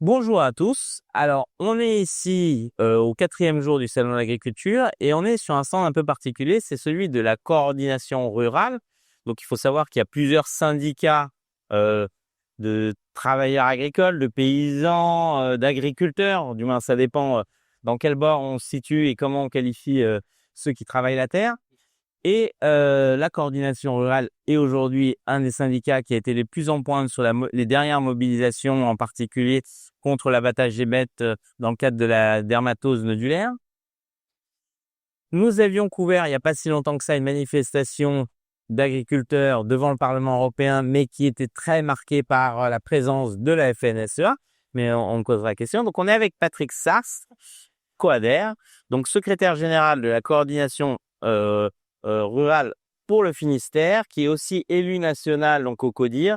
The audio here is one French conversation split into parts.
Bonjour à tous. Alors, on est ici au 4e jour du Salon de l'Agriculture et on est sur un stand un peu particulier, c'est celui de la coordination rurale. Donc, il faut savoir qu'il y a plusieurs syndicats euh, de travailleurs agricoles, de paysans, d'agriculteurs. Du moins, ça dépend dans quel bord on se situe et comment on qualifie ceux qui travaillent la terre. Et la coordination rurale est aujourd'hui un des syndicats qui a été les plus en pointe sur les dernières mobilisations, en particulier contre l'abattage des bêtes dans le cadre de la dermatose nodulaire. Nous avions couvert, il n'y a pas si longtemps que ça, une manifestation d'agriculteurs devant le Parlement européen, mais qui était très marquée par la présence de la FNSEA. Mais on posera la question. Donc, on est avec Patrick Sars, Coader, donc secrétaire général de la coordination rural pour le Finistère, qui est aussi élu national donc au CODIR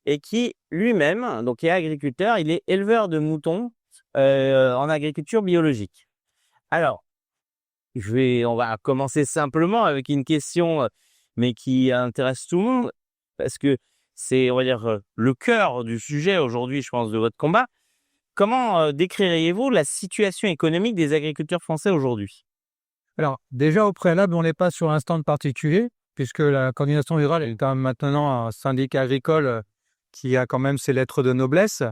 et qui lui-même donc est agriculteur. Il est éleveur de moutons en agriculture biologique. Alors, on va commencer simplement avec une question, mais qui intéresse tout le monde parce que c'est, on va dire, le cœur du sujet aujourd'hui, je pense, de votre combat. Comment décririez-vous la situation économique des agriculteurs français aujourd'hui? Alors, déjà au préalable, on n'est pas sur un stand particulier, puisque la coordination rurale est quand même maintenant un syndicat agricole qui a quand même ses lettres de noblesse.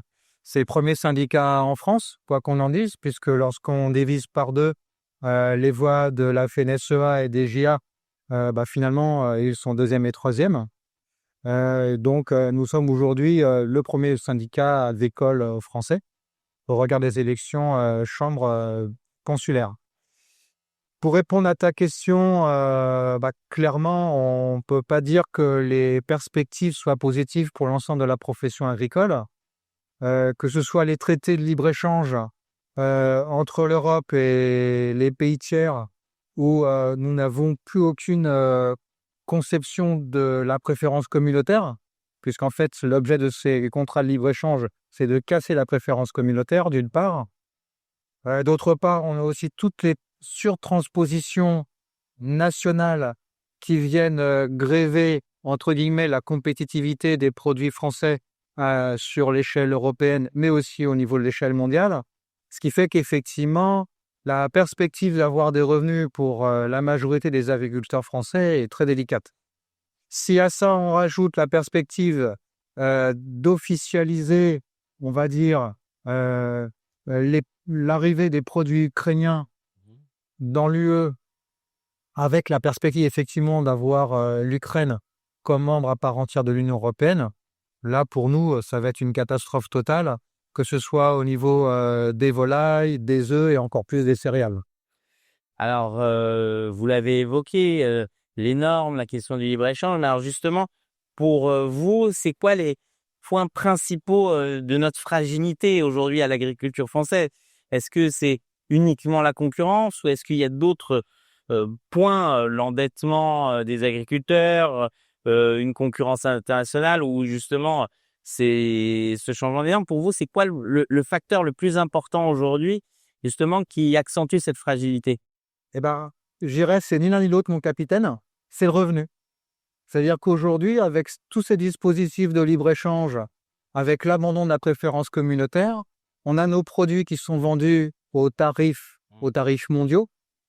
C'est le premier syndicat en France, quoi qu'on en dise, puisque lorsqu'on divise par deux les voix de la FNSEA et des JA, finalement, ils sont deuxième et troisième. Donc, nous sommes aujourd'hui le premier syndicat agricole français au regard des élections chambre consulaire. Pour répondre à ta question, clairement, on ne peut pas dire que les perspectives soient positives pour l'ensemble de la profession agricole, que ce soit les traités de libre-échange entre l'Europe et les pays tiers, où nous n'avons plus aucune conception de la préférence communautaire, puisqu'en fait, l'objet de ces contrats de libre-échange, c'est de casser la préférence communautaire, d'une part. D'autre part, on a aussi toutes les surtranspositions nationales qui viennent gréver, entre guillemets, la compétitivité des produits français sur l'échelle européenne, mais aussi au niveau de l'échelle mondiale. Ce qui fait qu'effectivement, la perspective d'avoir des revenus pour la majorité des agriculteurs français est très délicate. Si à ça, on rajoute la perspective d'officialiser, on va dire, l'arrivée des produits ukrainiens dans l'UE, avec la perspective effectivement d'avoir l'Ukraine comme membre à part entière de l'Union européenne, là pour nous, ça va être une catastrophe totale, que ce soit au niveau des volailles, des œufs et encore plus des céréales. Alors, vous l'avez évoqué, les normes, la question du libre-échange. Mais alors justement, pour vous, c'est quoi les points principaux de notre fragilité aujourd'hui à l'agriculture française? Est-ce que c'est uniquement la concurrence ou est-ce qu'il y a d'autres points, l'endettement des agriculteurs, une concurrence internationale ou justement c'est ce changement des normes? Pour vous, c'est quoi le facteur le plus important aujourd'hui, justement, qui accentue cette fragilité? Eh ben, je dirais, c'est ni l'un ni l'autre, mon capitaine, c'est le revenu. C'est-à-dire qu'aujourd'hui, avec tous ces dispositifs de libre-échange, avec l'abandon de la préférence communautaire, on a nos produits qui sont vendus aux tarifs mondiaux,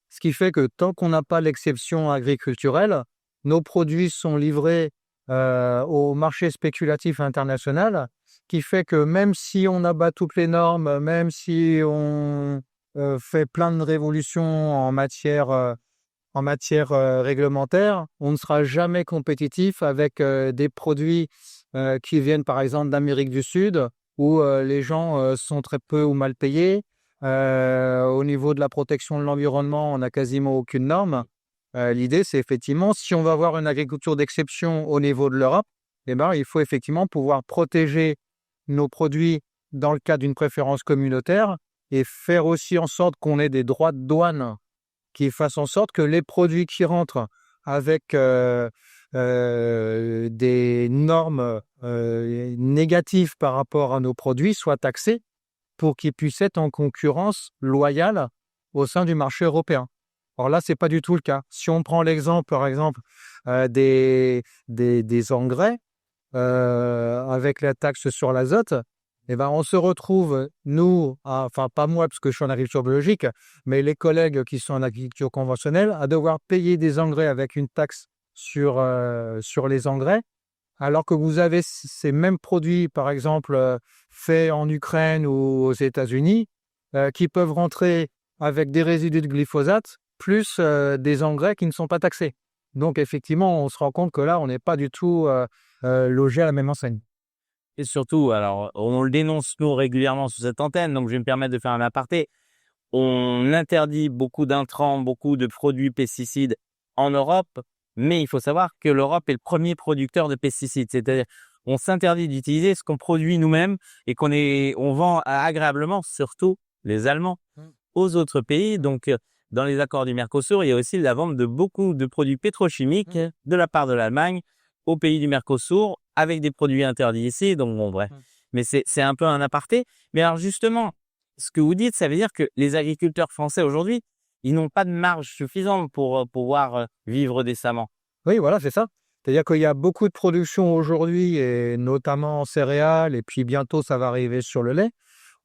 ce qui fait que tant qu'on n'a pas l'exception agriculturelle, nos produits sont livrés au marché spéculatif international, qui fait que même si on abat toutes les normes, même si on fait plein de révolutions en matière réglementaire, on ne sera jamais compétitif avec des produits qui viennent par exemple d'Amérique du Sud, où les gens sont très peu ou mal payés. Au niveau de la protection de l'environnement, on n'a quasiment aucune norme. L'idée, c'est effectivement, si on va avoir une agriculture d'exception au niveau de l'Europe, eh ben, il faut effectivement pouvoir protéger nos produits dans le cadre d'une préférence communautaire et faire aussi en sorte qu'on ait des droits de douane qui fassent en sorte que les produits qui rentrent avec des normes négatives par rapport à nos produits soient taxés pour qu'ils puissent être en concurrence loyale au sein du marché européen. Alors là, ce n'est pas du tout le cas. Si on prend l'exemple, par exemple, des engrais avec la taxe sur l'azote, Eh ben, on se retrouve, nous, enfin pas moi parce que je suis en agriculture biologique, mais les collègues qui sont en agriculture conventionnelle, à devoir payer des engrais avec une taxe sur les engrais, alors que vous avez ces mêmes produits, par exemple, faits en Ukraine ou aux États-Unis, qui peuvent rentrer avec des résidus de glyphosate, plus des engrais qui ne sont pas taxés. Donc effectivement, on se rend compte que là, on n'est pas du tout logé à la même enseigne. Et surtout, alors, on le dénonce nous régulièrement sur cette antenne, donc je vais me permettre de faire un aparté. On interdit beaucoup d'intrants, beaucoup de produits pesticides en Europe, mais il faut savoir que l'Europe est le premier producteur de pesticides. C'est-à-dire, on s'interdit d'utiliser ce qu'on produit nous-mêmes et on vend agréablement, surtout les Allemands, aux autres pays. Donc, dans les accords du Mercosur, il y a aussi la vente de beaucoup de produits pétrochimiques de la part de l'Allemagne aux pays du Mercosur avec des produits interdits ici. Donc, bon, bref. Mais c'est un peu un aparté. Mais alors, justement, ce que vous dites, ça veut dire que les agriculteurs français aujourd'hui, ils n'ont pas de marge suffisante pour pouvoir vivre décemment. Oui, voilà, c'est ça. C'est-à-dire qu'il y a beaucoup de production aujourd'hui, et notamment en céréales, et puis bientôt ça va arriver sur le lait,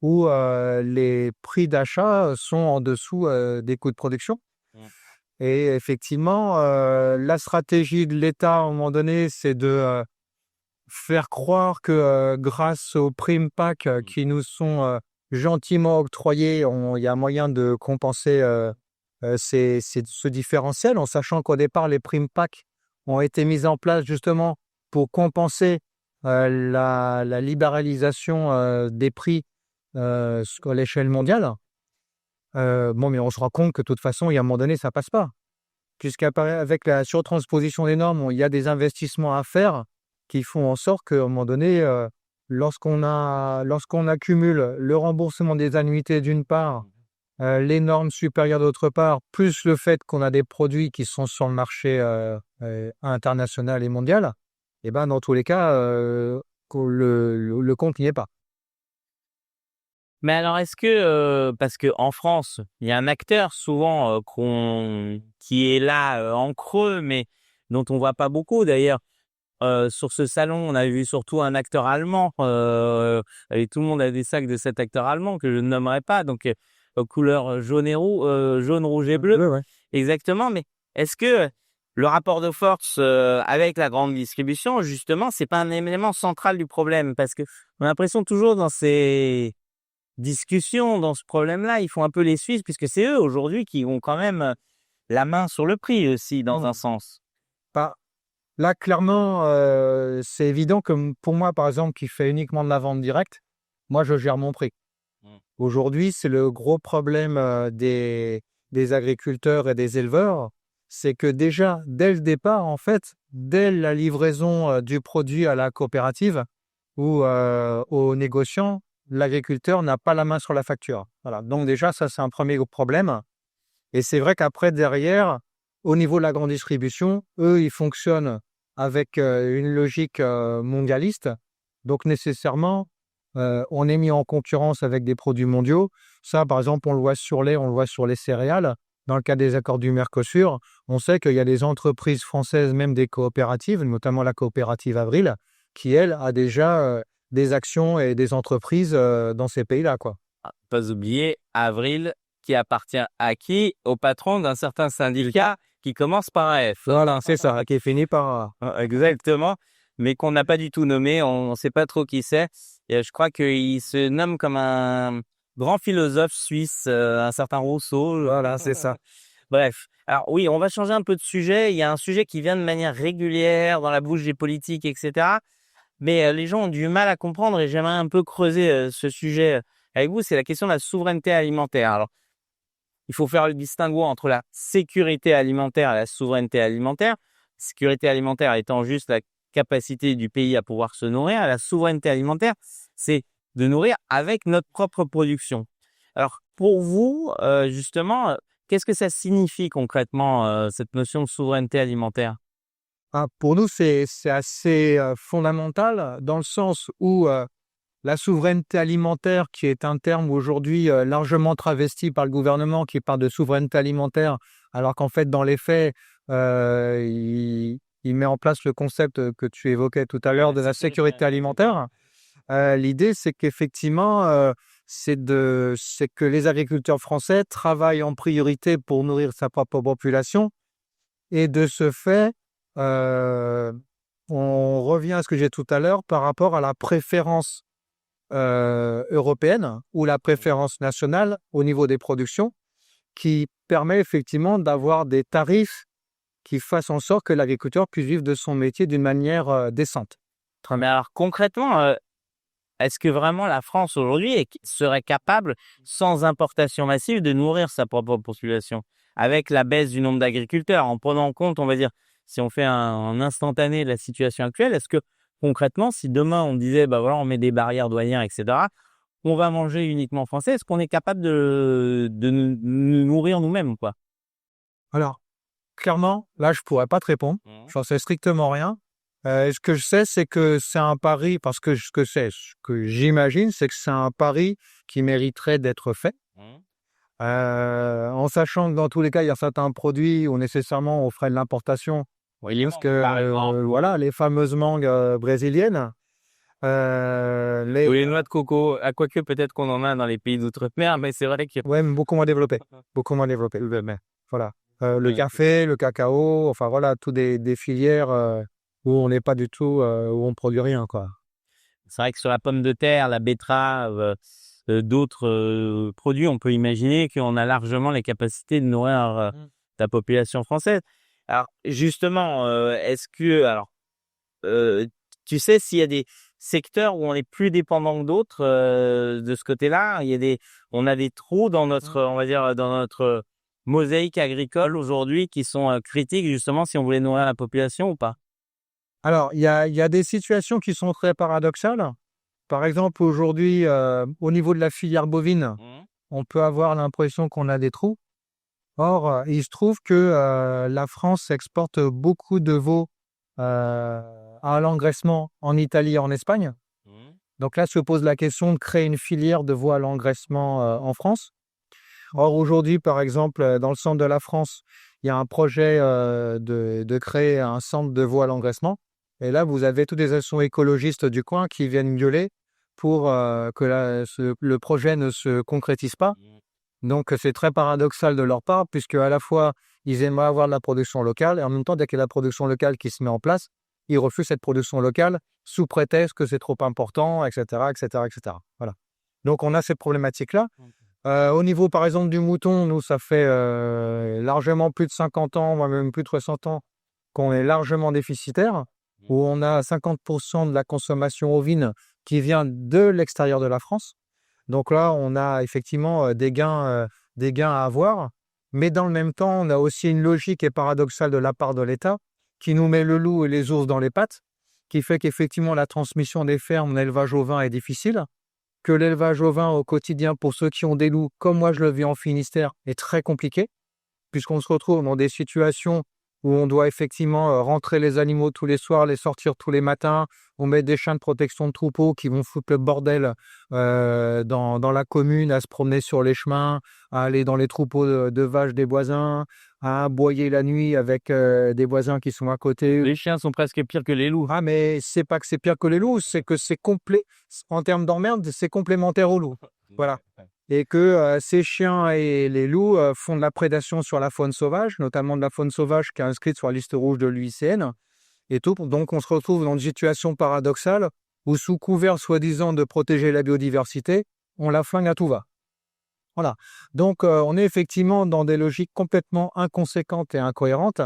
où les prix d'achat sont en dessous des coûts de production. Et effectivement, la stratégie de l'État, à un moment donné, c'est de faire croire que grâce aux primes PAC qui nous sont gentiment octroyées, il y a moyen de compenser ce différentiel, en sachant qu'au départ, les primes PAC ont été mises en place justement pour compenser la libéralisation des prix à l'échelle mondiale. Bon, mais on se rend compte que de toute façon, il y a un moment donné, ça passe pas. Puisqu'avec la surtransposition des normes, il y a des investissements à faire qui font en sorte qu'à un moment donné, lorsqu'on accumule le remboursement des annuités d'une part, les normes supérieures d'autre part, plus le fait qu'on a des produits qui sont sur le marché international et mondial, et ben dans tous les cas, le compte n'y est pas. Mais alors, est-ce que, parce que en France, il y a un acteur souvent qui est là en creux, mais dont on voit pas beaucoup d'ailleurs. Sur ce salon, on a vu surtout un acteur allemand, et tout le monde a des sacs de cet acteur allemand que je ne nommerai pas, donc couleur jaune jaune, rouge et bleu. Ouais, ouais. Exactement, mais est-ce que le rapport de force avec la grande distribution, justement, c'est pas un élément central du problème? Parce que on a l'impression toujours dans ces discussions, dans ce problème-là, ils font un peu les Suisses, puisque c'est eux aujourd'hui qui ont quand même la main sur le prix aussi, dans un sens. Pas. Là, clairement, c'est évident que pour moi, par exemple, qui fait uniquement de la vente directe, moi, je gère mon prix. Aujourd'hui, c'est le gros problème des agriculteurs et des éleveurs, c'est que déjà, dès le départ, en fait, dès la livraison du produit à la coopérative ou aux négociants, l'agriculteur n'a pas la main sur la facture. Voilà. Donc déjà, ça, c'est un premier gros problème. Et c'est vrai qu'après, derrière, au niveau de la grande distribution, eux, ils fonctionnent avec une logique mondialiste. Donc nécessairement, on est mis en concurrence avec des produits mondiaux. Ça, par exemple, on le voit sur lait, on le voit sur les céréales. Dans le cas des accords du Mercosur, on sait qu'il y a des entreprises françaises, même des coopératives, notamment la coopérative Avril, qui, elle, a déjà des actions et des entreprises dans ces pays-là, quoi. Pas oublier Avril, qui appartient à qui? Au patron d'un certain syndicat qui commence par un F. Voilà, c'est ça, qui est fini par... Exactement, mais qu'on n'a pas du tout nommé, on ne sait pas trop qui c'est. Et je crois qu'il se nomme comme un grand philosophe suisse, un certain Rousseau. Voilà, c'est ça. Bref, alors oui, on va changer un peu de sujet. Il y a un sujet qui vient de manière régulière dans la bouche des politiques, etc. Mais les gens ont du mal à comprendre et j'aimerais un peu creuser ce sujet avec vous. C'est la question de la souveraineté alimentaire. Alors, il faut faire le distinguo entre la sécurité alimentaire et la souveraineté alimentaire. La sécurité alimentaire étant juste la capacité du pays à pouvoir se nourrir. La souveraineté alimentaire, c'est de nourrir avec notre propre production. Alors, pour vous, justement, qu'est-ce que ça signifie concrètement, cette notion de souveraineté alimentaire? Pour nous, c'est assez fondamental dans le sens où la souveraineté alimentaire, qui est un terme aujourd'hui largement travesti par le gouvernement qui parle de souveraineté alimentaire, alors qu'en fait, dans les faits, il met en place le concept que tu évoquais tout à l'heure de la sécurité alimentaire. L'idée, c'est qu'effectivement, c'est que les agriculteurs français travaillent en priorité pour nourrir sa propre population. Et de ce fait, on revient à ce que j'ai tout à l'heure par rapport à la préférence européenne ou la préférence nationale au niveau des productions, qui permet effectivement d'avoir des tarifs qui fassent en sorte que l'agriculteur puisse vivre de son métier d'une manière décente. Mais alors concrètement, est-ce que vraiment la France aujourd'hui serait capable, sans importation massive, de nourrir sa propre population avec la baisse du nombre d'agriculteurs, en prenant en compte, on va dire, si on fait un instantané de la situation actuelle, est-ce que concrètement, si demain on disait, bah voilà, on met des barrières douanières, etc., on va manger uniquement français, est-ce qu'on est capable de nous nourrir nous-mêmes, quoi? Alors, clairement, là, je pourrais pas te répondre. J'en sais strictement rien. Ce que je sais, c'est que c'est un pari, parce que ce que j'imagine, c'est que c'est un pari qui mériterait d'être fait. En sachant que dans tous les cas, il y a certains produits où nécessairement on ferait de l'importation. Parce que, voilà, les fameuses mangues brésiliennes. Ou les noix de coco, quoique peut-être qu'on en a dans les pays d'outre-mer, mais c'est vrai que... Ouais, mais beaucoup moins développé. Beaucoup moins développé. Mais voilà. Le café, le cacao, enfin voilà, tout des filières où on n'est pas du tout, où on produit rien, quoi. C'est vrai que sur la pomme de terre, la betterave, d'autres produits, on peut imaginer qu'on a largement les capacités de nourrir la population française. Alors justement, est-ce que, alors, tu sais s'il y a des secteurs où on est plus dépendant que d'autres de ce côté-là? On a des trous dans notre, on va dire, dans notre mosaïque agricole aujourd'hui qui sont critiques justement si on voulait nourrir la population ou pas? Alors, il y a des situations qui sont très paradoxales. Par exemple, aujourd'hui, au niveau de la filière bovine, on peut avoir l'impression qu'on a des trous. Or, il se trouve que la France exporte beaucoup de veaux à l'engraissement en Italie et en Espagne. Donc là, se pose la question de créer une filière de veaux à l'engraissement en France. Or, aujourd'hui, par exemple, dans le centre de la France, il y a un projet de créer un centre de veaux à l'engraissement. Et là, vous avez toutes les associations écologistes du coin qui viennent gueuler pour que le projet ne se concrétise pas. Donc, c'est très paradoxal de leur part, puisque à la fois, ils aimeraient avoir de la production locale, et en même temps, dès qu'il y a la production locale qui se met en place, ils refusent cette production locale sous prétexte que c'est trop important, etc., etc., etc. Voilà. Donc, on a ces problématiques-là. Au niveau, par exemple, du mouton, nous, ça fait largement plus de 50 ans, voire même plus de 60 ans, qu'on est largement déficitaire, où on a 50% de la consommation ovine qui vient de l'extérieur de la France. Donc là, on a effectivement des gains à avoir. Mais dans le même temps, on a aussi une logique et paradoxale de la part de l'État qui nous met le loup et les ours dans les pattes, qui fait qu'effectivement, la transmission des fermes d'élevage ovin est difficile, que l'élevage ovin au quotidien, pour ceux qui ont des loups, comme moi je le vis en Finistère, est très compliqué, puisqu'on se retrouve dans des situations où on doit effectivement rentrer les animaux tous les soirs, les sortir tous les matins. On met des chiens de protection de troupeaux qui vont foutre le bordel dans la commune, à se promener sur les chemins, à aller dans les troupeaux de vaches des voisins, à aboyer la nuit avec des voisins qui sont à côté. Les chiens sont presque pires que les loups. Ah, mais c'est pas que c'est pire que les loups, c'est que c'est complet. En termes d'emmerde, c'est complémentaire aux loups. Voilà. Et que ces chiens et les loups font de la prédation sur la faune sauvage, notamment de la faune sauvage qui est inscrite sur la liste rouge de l'UICN. Et tout. Donc, on se retrouve dans une situation paradoxale où, sous couvert soi-disant de protéger la biodiversité, on la flingue à tout va. Voilà. Donc, on est effectivement dans des logiques complètement inconséquentes et incohérentes,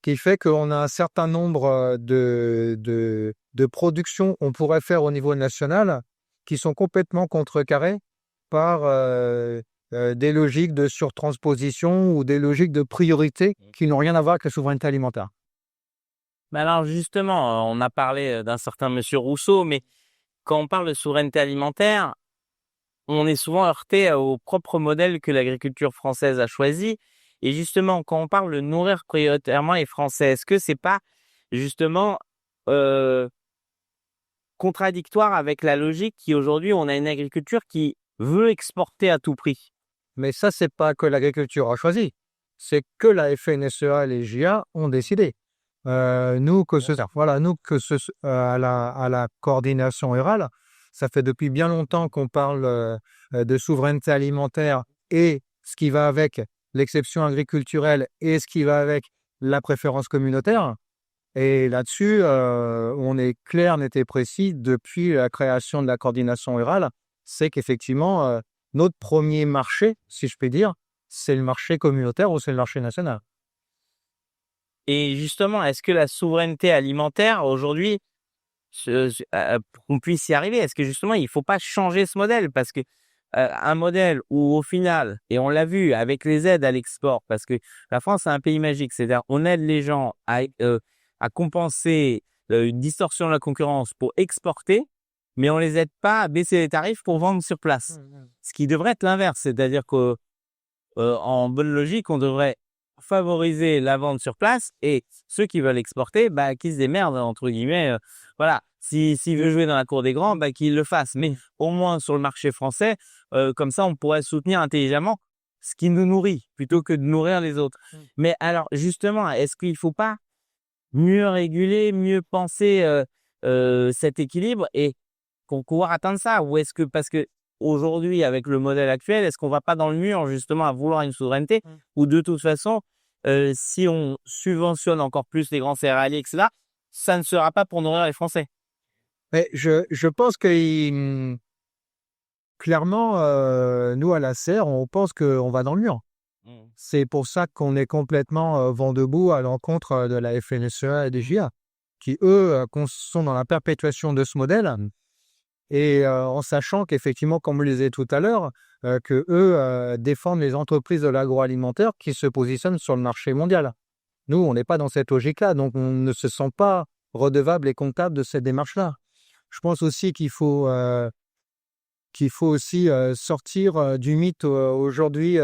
qui fait qu'on a un certain nombre de productions qu'on pourrait faire au niveau national qui sont complètement contrecarrées par des logiques de surtransposition ou des logiques de priorité qui n'ont rien à voir avec la souveraineté alimentaire. Mais alors justement, on a parlé d'un certain monsieur Rousseau, mais quand on parle de souveraineté alimentaire, on est souvent heurté au propre modèle que l'agriculture française a choisi. Et justement, quand on parle de nourrir prioritairement les Français, est-ce que c'est pas justement contradictoire avec la logique qui aujourd'hui, on a une agriculture qui veut exporter à tout prix? Mais ça, c'est pas que l'agriculture a choisi, c'est que la FNSEA et les JA ont décidé. Nous, à la coordination rurale, Ça fait depuis bien longtemps qu'on parle de souveraineté alimentaire et ce qui va avec l'exception agriculturelle et ce qui va avec la préférence communautaire. Et là-dessus, on est clair, net et précis depuis la création de la coordination rurale, c'est qu'effectivement, notre premier marché, si je puis dire, c'est le marché communautaire ou c'est le marché national. Et justement, est-ce que la souveraineté alimentaire aujourd'hui, pour qu'on puisse y arriver, est-ce que justement il faut pas changer ce modèle? Parce que un modèle où au final, et on l'a vu avec les aides à l'export, parce que la France c'est un pays magique, c'est-à-dire on aide les gens à compenser une distorsion de la concurrence pour exporter, mais on les aide pas à baisser les tarifs pour vendre sur place. Ce qui devrait être l'inverse, c'est-à-dire que en bonne logique, on devrait favoriser la vente sur place et ceux qui veulent exporter, bah, qu'ils se démerdent, entre guillemets. Voilà. S'il veut jouer dans la cour des grands, bah, qu'il le fasse. Mais au moins sur le marché français, comme ça, on pourrait soutenir intelligemment ce qui nous nourrit plutôt que de nourrir les autres. Mais alors, justement, est-ce qu'il faut pas mieux réguler, mieux penser cet équilibre et qu'on pouvoir atteindre ça? Ou est-ce que, parce que aujourd'hui, avec le modèle actuel, est-ce qu'on va pas dans le mur justement à vouloir une souveraineté ou de toute façon, si on subventionne encore plus les grands céréaliers, etc., ça ne sera pas pour nourrir les Français? Mais je pense que clairement, nous à la serre, on pense qu'on va dans le mur. C'est pour ça qu'on est complètement vent debout à l'encontre de la FNSEA et des JA, qui eux sont dans la perpétuation de ce modèle. Et en sachant qu'effectivement, comme je le disais tout à l'heure, que eux défendent les entreprises de l'agroalimentaire qui se positionnent sur le marché mondial. Nous, on n'est pas dans cette logique-là, donc on ne se sent pas redevable et comptable de cette démarche-là. Je pense aussi qu'il faut aussi sortir du mythe aujourd'hui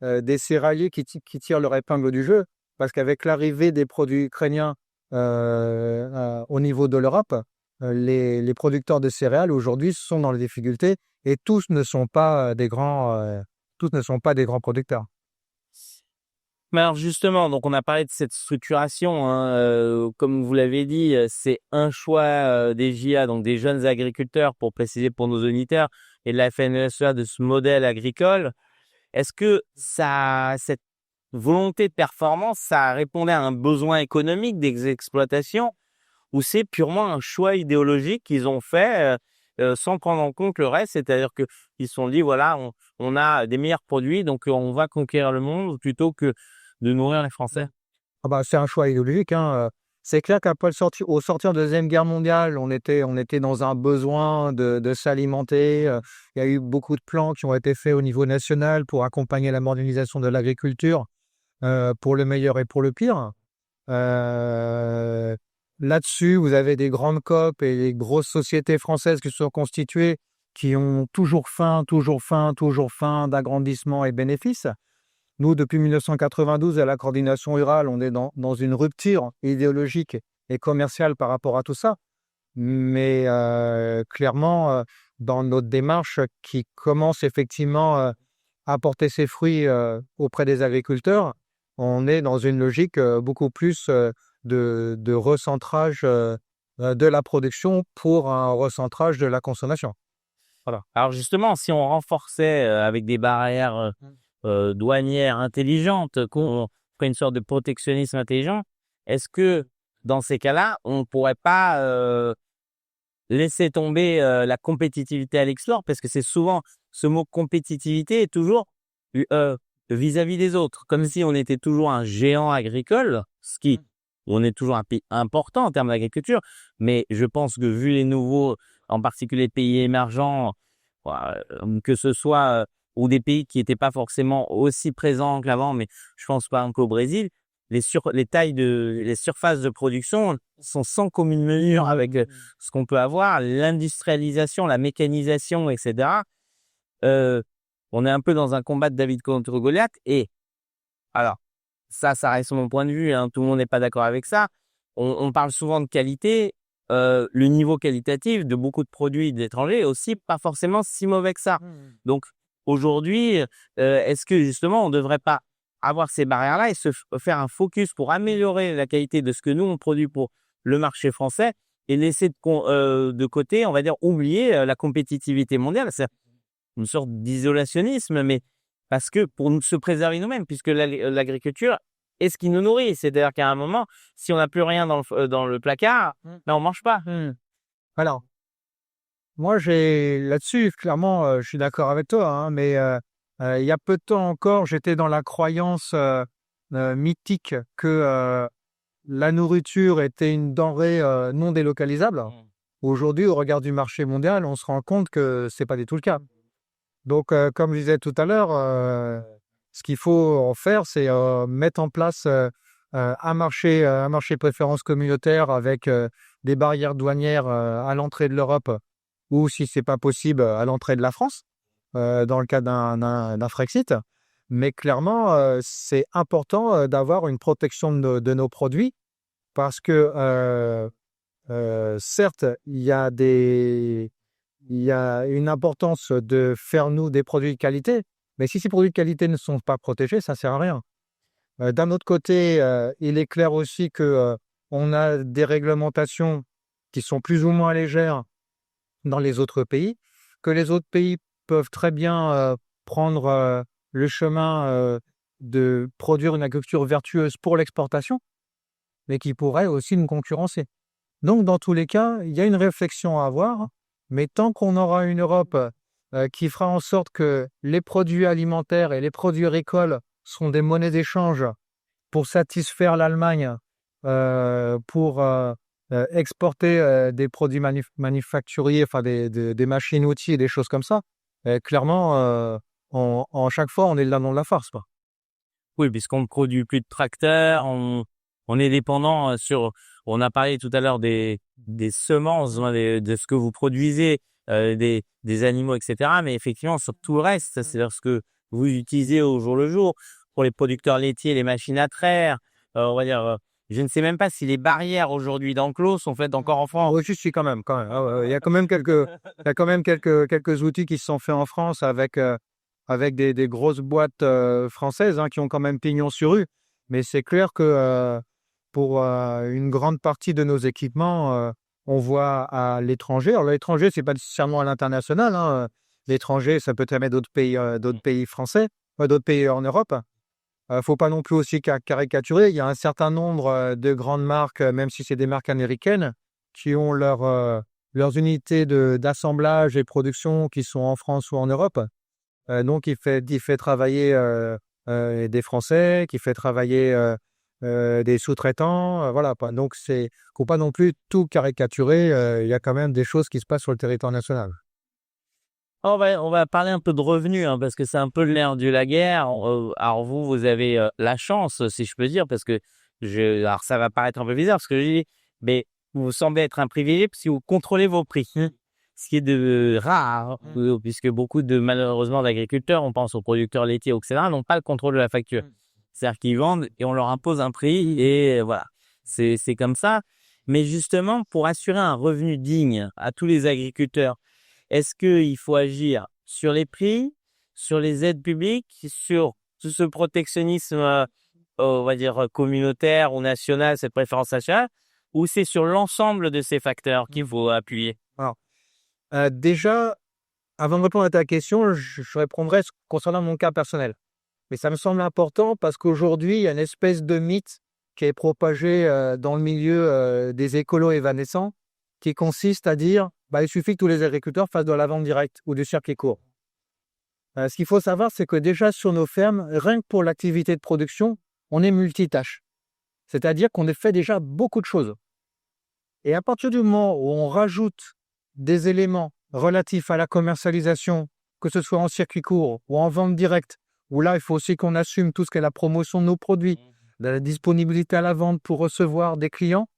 des céréaliers qui tirent leur épingle du jeu, parce qu'avec l'arrivée des produits ukrainiens au niveau de l'Europe, les producteurs de céréales aujourd'hui sont dans les difficultés et tous ne sont pas des grands producteurs. Mais alors justement, donc on a parlé de cette structuration, hein, comme vous l'avez dit, c'est un choix des JA, donc des jeunes agriculteurs, pour préciser pour nos auditeurs, et de la FNSEA de ce modèle agricole. Est-ce que cette volonté de performance, ça répondait à un besoin économique des exploitations ou c'est purement un choix idéologique qu'ils ont fait sans prendre en compte le reste, c'est-à-dire qu'ils se sont dit, voilà, on a des meilleurs produits, donc on va conquérir le monde plutôt que de nourrir les Français? Ah bah, c'est un choix idéologique, hein. C'est clair qu'après au sortir de la Deuxième Guerre mondiale, on était dans un besoin de s'alimenter. Il y a eu beaucoup de plans qui ont été faits au niveau national pour accompagner la modernisation de l'agriculture, pour le meilleur et pour le pire. Là-dessus, vous avez des grandes coop et des grosses sociétés françaises qui se sont constituées, qui ont toujours faim d'agrandissement et bénéfices. Nous, depuis 1992, à la coordination rurale, on est dans une rupture idéologique et commerciale par rapport à tout ça. Mais clairement, dans notre démarche qui commence effectivement à porter ses fruits auprès des agriculteurs, on est dans une logique beaucoup plus de recentrage de la production pour un recentrage de la consommation. Voilà. Alors justement, si on renforçait avec des barrières douanières intelligentes, qu'on ferait une sorte de protectionnisme intelligent, est-ce que dans ces cas-là, on ne pourrait pas laisser tomber la compétitivité à l'export? Parce que c'est souvent, ce mot compétitivité est toujours vis-à-vis des autres, comme si on était toujours un géant agricole, ce qui, on est toujours un pays important en termes d'agriculture, mais je pense que vu les nouveaux, en particulier pays émergents, que ce soit ou des pays qui n'étaient pas forcément aussi présents qu'avant, mais je pense par exemple au Brésil, les surfaces de production sont sans commune mesure avec ce qu'on peut avoir, l'industrialisation, la mécanisation, etc. On est un peu dans un combat de David contre Goliath. Et alors, ça reste mon point de vue, hein, tout le monde n'est pas d'accord avec ça. On parle souvent de qualité. Le niveau qualitatif de beaucoup de produits d'étrangers est aussi pas forcément si mauvais que ça. Donc, aujourd'hui, est-ce que justement, on ne devrait pas avoir ces barrières-là et se faire un focus pour améliorer la qualité de ce que nous, on produit pour le marché français et laisser de côté, on va dire, oublier la compétitivité mondiale. C'est une sorte d'isolationnisme, mais parce que pour se préserver nous-mêmes, puisque l'agriculture est ce qui nous nourrit. C'est-à-dire qu'à un moment, si on n'a plus rien dans le placard, ben on mange pas. Alors, moi, là-dessus, clairement, je suis d'accord avec toi, hein, mais il y a peu de temps encore, j'étais dans la croyance mythique que la nourriture était une denrée non délocalisable. Aujourd'hui, au regard du marché mondial, on se rend compte que c'est pas du tout le cas. Donc, comme je disais tout à l'heure, ce qu'il faut en faire, c'est mettre en place un marché préférence communautaire avec des barrières douanières à l'entrée de l'Europe ou, si c'est pas possible, à l'entrée de la France, dans le cas d'un Frexit. Mais clairement, c'est important d'avoir une protection de nos produits parce que, certes, il y a une importance de faire, nous, des produits de qualité, mais si ces produits de qualité ne sont pas protégés, ça ne sert à rien. D'un autre côté, il est clair aussi que on a des réglementations qui sont plus ou moins légères dans les autres pays, que les autres pays peuvent très bien prendre le chemin de produire une agriculture vertueuse pour l'exportation, mais qui pourrait aussi nous concurrencer. Donc, dans tous les cas, il y a une réflexion à avoir, mais tant qu'on aura une Europe qui fera en sorte que les produits alimentaires et les produits agricoles seront des monnaies d'échange pour satisfaire l'Allemagne, pour exporter des produits manufacturiers, enfin des machines-outils et des choses comme ça, clairement, en chaque fois, on est là dans la farce, quoi. Oui, puisqu'on ne produit plus de tracteurs, on est dépendant on a parlé tout à l'heure des semences, de ce que vous produisez, des animaux, etc. Mais effectivement, sur tout le reste, c'est-à-dire ce que vous utilisez au jour le jour, pour les producteurs laitiers, les machines à traire, on va dire, je ne sais même pas si les barrières aujourd'hui d'enclos sont faites encore en France. Oui, je suis quand même. Ah ouais, il y a quand même quelques outils qui se sont faits en France avec des grosses boîtes françaises qui ont quand même pignon sur rue. Mais c'est clair que pour une grande partie de nos équipements, on voit à l'étranger. Alors l'étranger, c'est pas nécessairement à l'international, hein. L'étranger, ça peut être d'autres pays français, d'autres pays en Europe. Faut pas non plus aussi caricaturer. Il y a un certain nombre de grandes marques, même si c'est des marques américaines, qui ont leurs unités d'assemblage et production qui sont en France ou en Europe. Donc, il fait travailler des Français, qui fait travailler des sous-traitants, voilà. Donc, faut pas non plus tout caricaturer. Il y a quand même des choses qui se passent sur le territoire national. On va parler un peu de revenus, parce que c'est un peu l'air de la guerre. Alors vous avez la chance, si je peux dire, parce que alors ça va paraître un peu bizarre, parce que je dis, mais vous semblez être un privilégié si vous contrôlez vos prix, ce qui est de rare, puisque beaucoup malheureusement d'agriculteurs, on pense aux producteurs laitiers, etc., n'ont pas le contrôle de la facture. C'est-à-dire qu'ils vendent et on leur impose un prix et voilà, c'est comme ça. Mais justement, pour assurer un revenu digne à tous les agriculteurs, est-ce qu'il faut agir sur les prix, sur les aides publiques, sur tout ce protectionnisme, on va dire, communautaire ou national, cette préférence nationale, ou c'est sur l'ensemble de ces facteurs qu'il faut appuyer? Alors, déjà, avant de répondre à ta question, je répondrai concernant mon cas personnel. Mais ça me semble important parce qu'aujourd'hui, il y a une espèce de mythe qui est propagé dans le milieu des écolos évanescents, qui consiste à dire il suffit que tous les agriculteurs fassent de la vente directe ou du circuit court. Ce qu'il faut savoir, c'est que déjà sur nos fermes, rien que pour l'activité de production, on est multitâche. C'est-à-dire qu'on fait déjà beaucoup de choses. Et à partir du moment où on rajoute des éléments relatifs à la commercialisation, que ce soit en circuit court ou en vente directe, où là, il faut aussi qu'on assume tout ce qu'est la promotion de nos produits, la disponibilité à la vente pour recevoir des clients,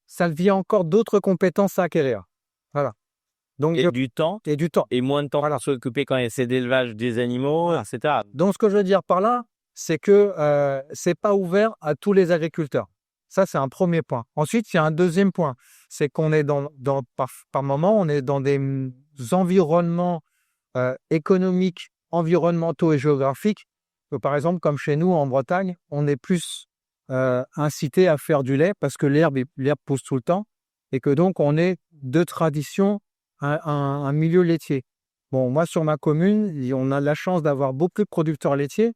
ça devient encore d'autres compétences à acquérir. Voilà. Donc, du temps. Et du temps. Et moins de temps pour s'occuper quand il y a ces élevages des animaux, etc. Donc, ce que je veux dire par là, c'est que c'est pas ouvert à tous les agriculteurs. Ça, c'est un premier point. Ensuite, il y a un deuxième point. C'est qu'on est par moment, on est dans des environnements économiques, environnementaux et géographiques. Par exemple, comme chez nous en Bretagne, on est plus incité à faire du lait parce que l'herbe pousse tout le temps. et que donc on est de tradition un milieu laitier. Bon, moi, sur ma commune, on a la chance d'avoir beaucoup de producteurs laitiers.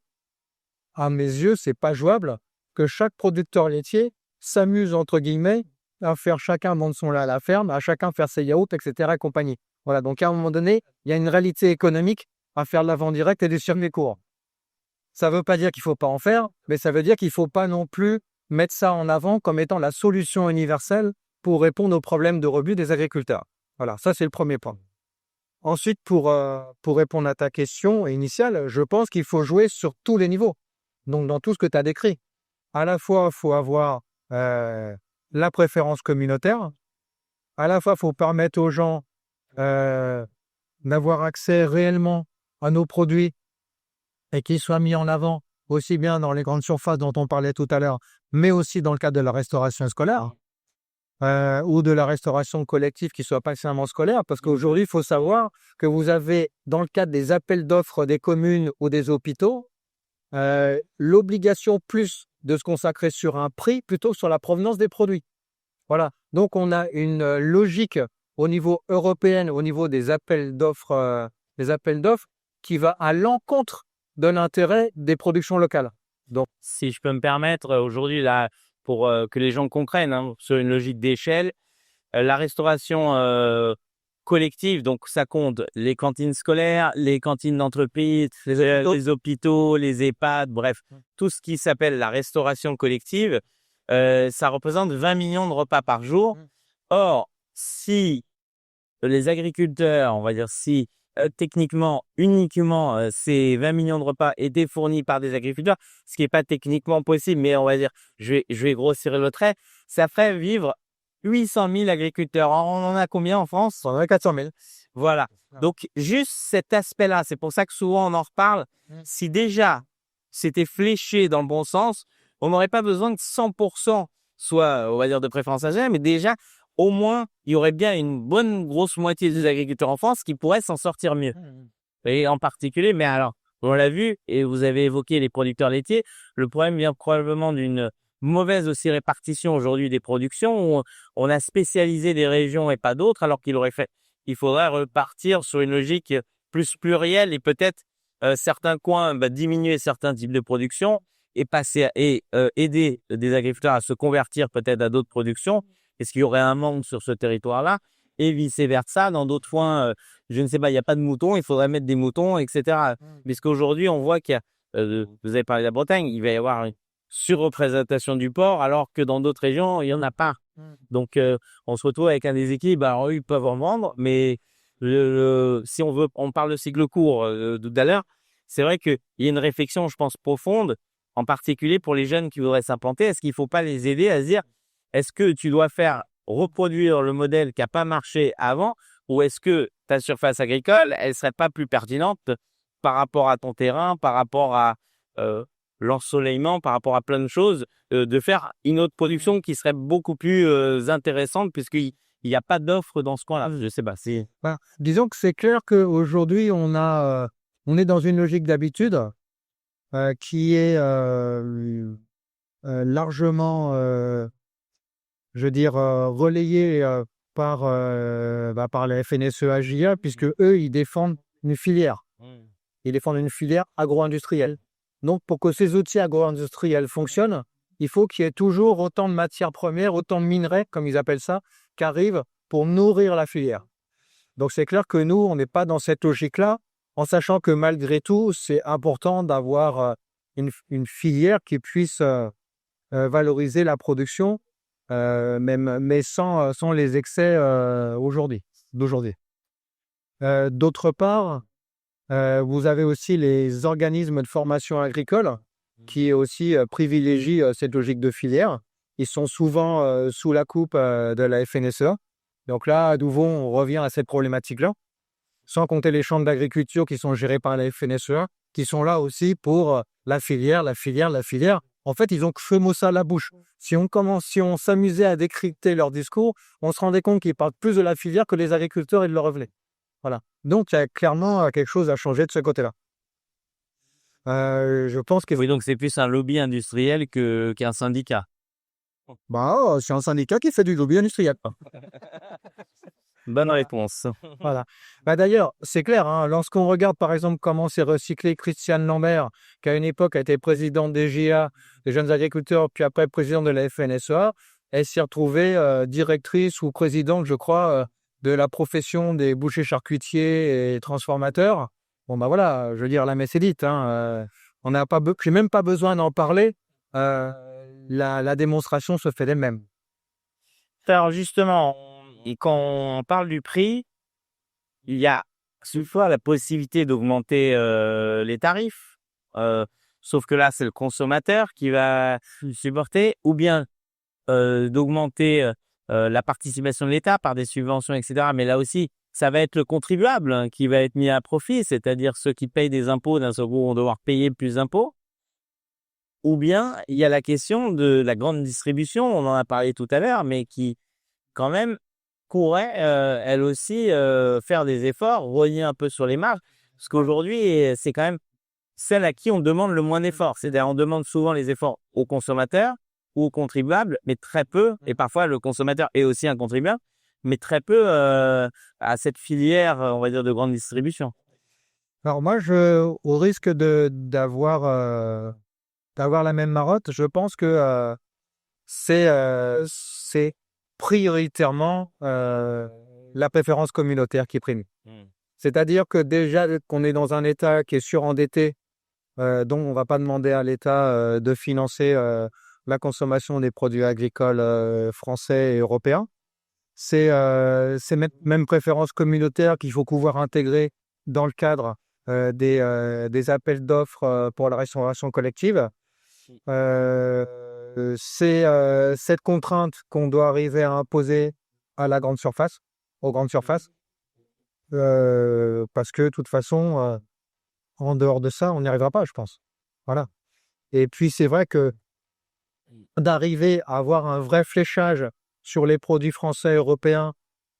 À mes yeux, c'est pas jouable que chaque producteur laitier s'amuse, entre guillemets, à faire chacun vendre son lait à la ferme, à chacun faire ses yaourts, etc. et compagnie. Voilà, donc à un moment donné, il y a une réalité économique à faire de la vente directe et des circuits courts. Ça ne veut pas dire qu'il ne faut pas en faire, mais ça veut dire qu'il ne faut pas non plus mettre ça en avant comme étant la solution universelle pour répondre aux problèmes de rebut des agriculteurs. Voilà, ça c'est le premier point. Ensuite, pour répondre à ta question initiale, je pense qu'il faut jouer sur tous les niveaux. Donc, dans tout ce que tu as décrit. À la fois, il faut avoir la préférence communautaire. À la fois, il faut permettre aux gens d'avoir accès réellement à nos produits et qu'ils soient mis en avant aussi bien dans les grandes surfaces dont on parlait tout à l'heure, mais aussi dans le cadre de la restauration scolaire ou de la restauration collective qui soit pas seulement scolaire, parce qu'aujourd'hui, il faut savoir que vous avez, dans le cadre des appels d'offres des communes ou des hôpitaux, l'obligation plus de se consacrer sur un prix plutôt que sur la provenance des produits. Voilà. Donc, on a une logique au niveau européen, au niveau des appels d'offres qui va à l'encontre de l'intérêt des productions locales. Donc, si je peux me permettre, aujourd'hui, là, pour que les gens comprennent, hein, sur une logique d'échelle, la restauration collective, donc ça compte les cantines scolaires, les cantines d'entreprise, les hôpitaux, les EHPAD, bref, tout ce qui s'appelle la restauration collective, ça représente 20 millions de repas par jour. Or, si les agriculteurs, on va dire si techniquement, uniquement, ces 20 millions de repas étaient fournis par des agriculteurs, ce qui n'est pas techniquement possible, mais on va dire, je vais grossir le trait, ça ferait vivre 800 000 agriculteurs. On en a combien en France? On en a 400 000. Voilà. Donc, juste cet aspect-là, c'est pour ça que souvent on en reparle. Si déjà c'était fléché dans le bon sens, on n'aurait pas besoin que 100% soit, on va dire, de préférence agréable, mais déjà, au moins, il y aurait bien une bonne grosse moitié des agriculteurs en France qui pourraient s'en sortir mieux. Et en particulier, mais alors, on l'a vu, et vous avez évoqué les producteurs laitiers, le problème vient probablement d'une mauvaise aussi répartition aujourd'hui des productions, où on a spécialisé des régions et pas d'autres, alors il faudrait repartir sur une logique plus plurielle et peut-être certains coins, diminuer certains types de production et aider des agriculteurs à se convertir peut-être à d'autres productions. Est-ce qu'il y aurait un manque sur ce territoire-là? Et vice-versa, dans d'autres coins, je ne sais pas, il n'y a pas de moutons, il faudrait mettre des moutons, etc. Puisqu'aujourd'hui, on voit qu'il y a, vous avez parlé de la Bretagne, il va y avoir une surreprésentation du porc, alors que dans d'autres régions, il n'y en a pas. Donc, on se retrouve avec un déséquilibre. Alors, eux, ils peuvent en vendre, mais si on parle de cycle court tout à l'heure, c'est vrai qu'il y a une réflexion, je pense, profonde, en particulier pour les jeunes qui voudraient s'implanter. Est-ce qu'il ne faut pas les aider à se dire, est-ce que tu dois reproduire le modèle qui n'a pas marché avant, ou est-ce que ta surface agricole, elle ne serait pas plus pertinente par rapport à ton terrain, par rapport à l'ensoleillement, par rapport à plein de choses, de faire une autre production qui serait beaucoup plus intéressante, puisqu'il n'y a pas d'offre dans ce coin-là. Je ne sais pas. Disons que c'est clair qu'aujourd'hui, on est dans une logique d'habitude qui est largement relayé par la FNSEA, puisque eux, ils défendent une filière. Ils défendent une filière agro-industrielle. Donc, pour que ces outils agro-industriels fonctionnent, il faut qu'il y ait toujours autant de matières premières, autant de minerais, comme ils appellent ça, qui arrivent pour nourrir la filière. Donc, c'est clair que nous, on n'est pas dans cette logique-là, en sachant que malgré tout, c'est important d'avoir une filière qui puisse valoriser la production, mais sans les excès d'aujourd'hui. D'autre part, vous avez aussi les organismes de formation agricole qui aussi privilégient cette logique de filière. Ils sont souvent sous la coupe de la FNSEA. Donc là, à nouveau, on revient à cette problématique-là. Sans compter les chambres d'agriculture qui sont gérées par la FNSEA, qui sont là aussi pour la filière. En fait, ils ont que feu mot ça à la bouche. Si on s'amusait à décrypter leur discours, on se rendait compte qu'ils parlent plus de la filière que les agriculteurs et de leur revenu. Voilà. Donc, il y a clairement quelque chose à changer de ce côté-là. Je pense que... Oui, donc c'est plus un lobby industriel qu'un syndicat. C'est un syndicat qui fait du lobby industriel. Bonne réponse. Voilà. D'ailleurs, c'est clair, hein, lorsqu'on regarde par exemple comment s'est recyclé Christiane Lambert, qui à une époque a été présidente des JA, des jeunes agriculteurs, puis après présidente de la FNSEA, elle s'est retrouvée directrice ou présidente, je crois, de la profession des bouchers charcutiers et transformateurs. Voilà, je veux dire, la messe est dite. Hein, on n'a pas, j'ai même pas besoin d'en parler. La démonstration se fait d'elle-même. Alors justement, et quand on parle du prix, il y a toutefois la possibilité d'augmenter les tarifs, sauf que là, c'est le consommateur qui va supporter, ou bien d'augmenter la participation de l'État par des subventions, etc. Mais là aussi, ça va être le contribuable qui va être mis à profit, c'est-à-dire ceux qui payent des impôts d'un seul coup vont devoir payer plus d'impôts. Ou bien, il y a la question de la grande distribution, on en a parlé tout à l'heure, mais qui, quand même, pourrait, elle aussi, faire des efforts, rogner un peu sur les marges. Parce qu'aujourd'hui, c'est quand même celle à qui on demande le moins d'efforts. C'est-à-dire, on demande souvent les efforts aux consommateurs ou aux contribuables, mais très peu, et parfois le consommateur est aussi un contribuable, mais très peu à cette filière, on va dire, de grande distribution. Alors moi, au risque d'avoir la même marotte, je pense que c'est prioritairement la préférence communautaire qui prime. C'est-à-dire que déjà qu'on est dans un État qui est surendetté, dont on ne va pas demander à l'État de financer la consommation des produits agricoles français et européens. C'est même préférence communautaire qu'il faut pouvoir intégrer dans le cadre des appels d'offres pour la restauration collective. C'est cette contrainte qu'on doit arriver à imposer à la grande surface, aux grandes surfaces, parce que de toute façon, en dehors de ça, on n'y arrivera pas, je pense. Voilà. Et puis c'est vrai que d'arriver à avoir un vrai fléchage sur les produits français et européens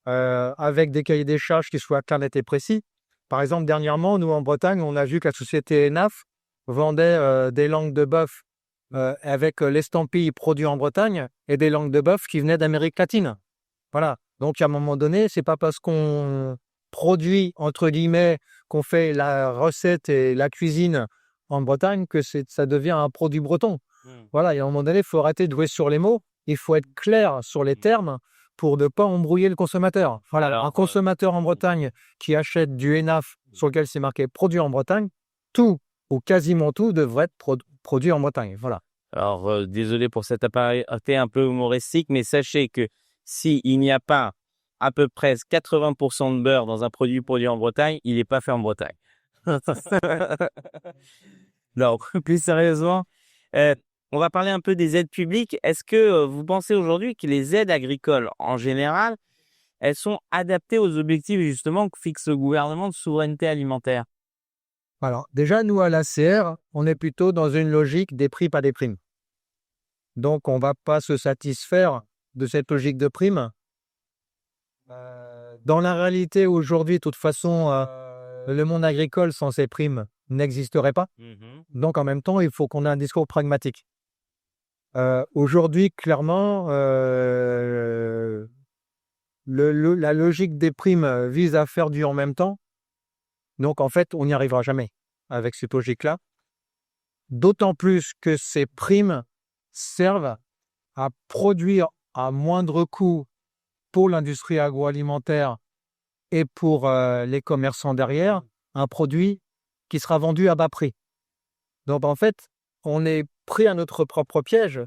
avec des cahiers des charges qui soient clairs, nets et précis. Par exemple, dernièrement, nous en Bretagne, on a vu que la société ENAF vendait des langues de bœuf avec l'estampille produit en Bretagne et des langues de bœuf qui venaient d'Amérique latine. Voilà. Donc, à un moment donné, c'est pas parce qu'on produit, entre guillemets, qu'on fait la recette et la cuisine en Bretagne que ça devient un produit breton. Voilà. Et à un moment donné, il faut arrêter de jouer sur les mots. Il faut être clair sur les termes pour ne pas embrouiller le consommateur. Voilà. Alors, un consommateur en Bretagne qui achète du ENAF sur lequel c'est marqué produit en Bretagne, tout ou quasiment tout devrait être produit en Bretagne. Voilà. Alors, désolé pour cet aparté un peu humoristique, mais sachez que s'il n'y a pas à peu près 80% de beurre dans un produit en Bretagne, il n'est pas fait en Bretagne. Non, plus sérieusement, on va parler un peu des aides publiques. Est-ce que vous pensez aujourd'hui que les aides agricoles, en général, elles sont adaptées aux objectifs justement que fixe le gouvernement de souveraineté alimentaire? Alors, déjà, nous, à l'ACR, on est plutôt dans une logique des prix, pas des primes. Donc, on ne va pas se satisfaire de cette logique de primes. Dans la réalité, aujourd'hui, de toute façon, le monde agricole sans ces primes n'existerait pas. Donc, en même temps, il faut qu'on ait un discours pragmatique. Aujourd'hui, clairement, la logique des primes vise à faire du en même temps. Donc, en fait, on n'y arrivera jamais avec cette logique-là. D'autant plus que ces primes servent à produire à moindre coût pour l'industrie agroalimentaire et pour les commerçants derrière, un produit qui sera vendu à bas prix. Donc, en fait, on est pris à notre propre piège.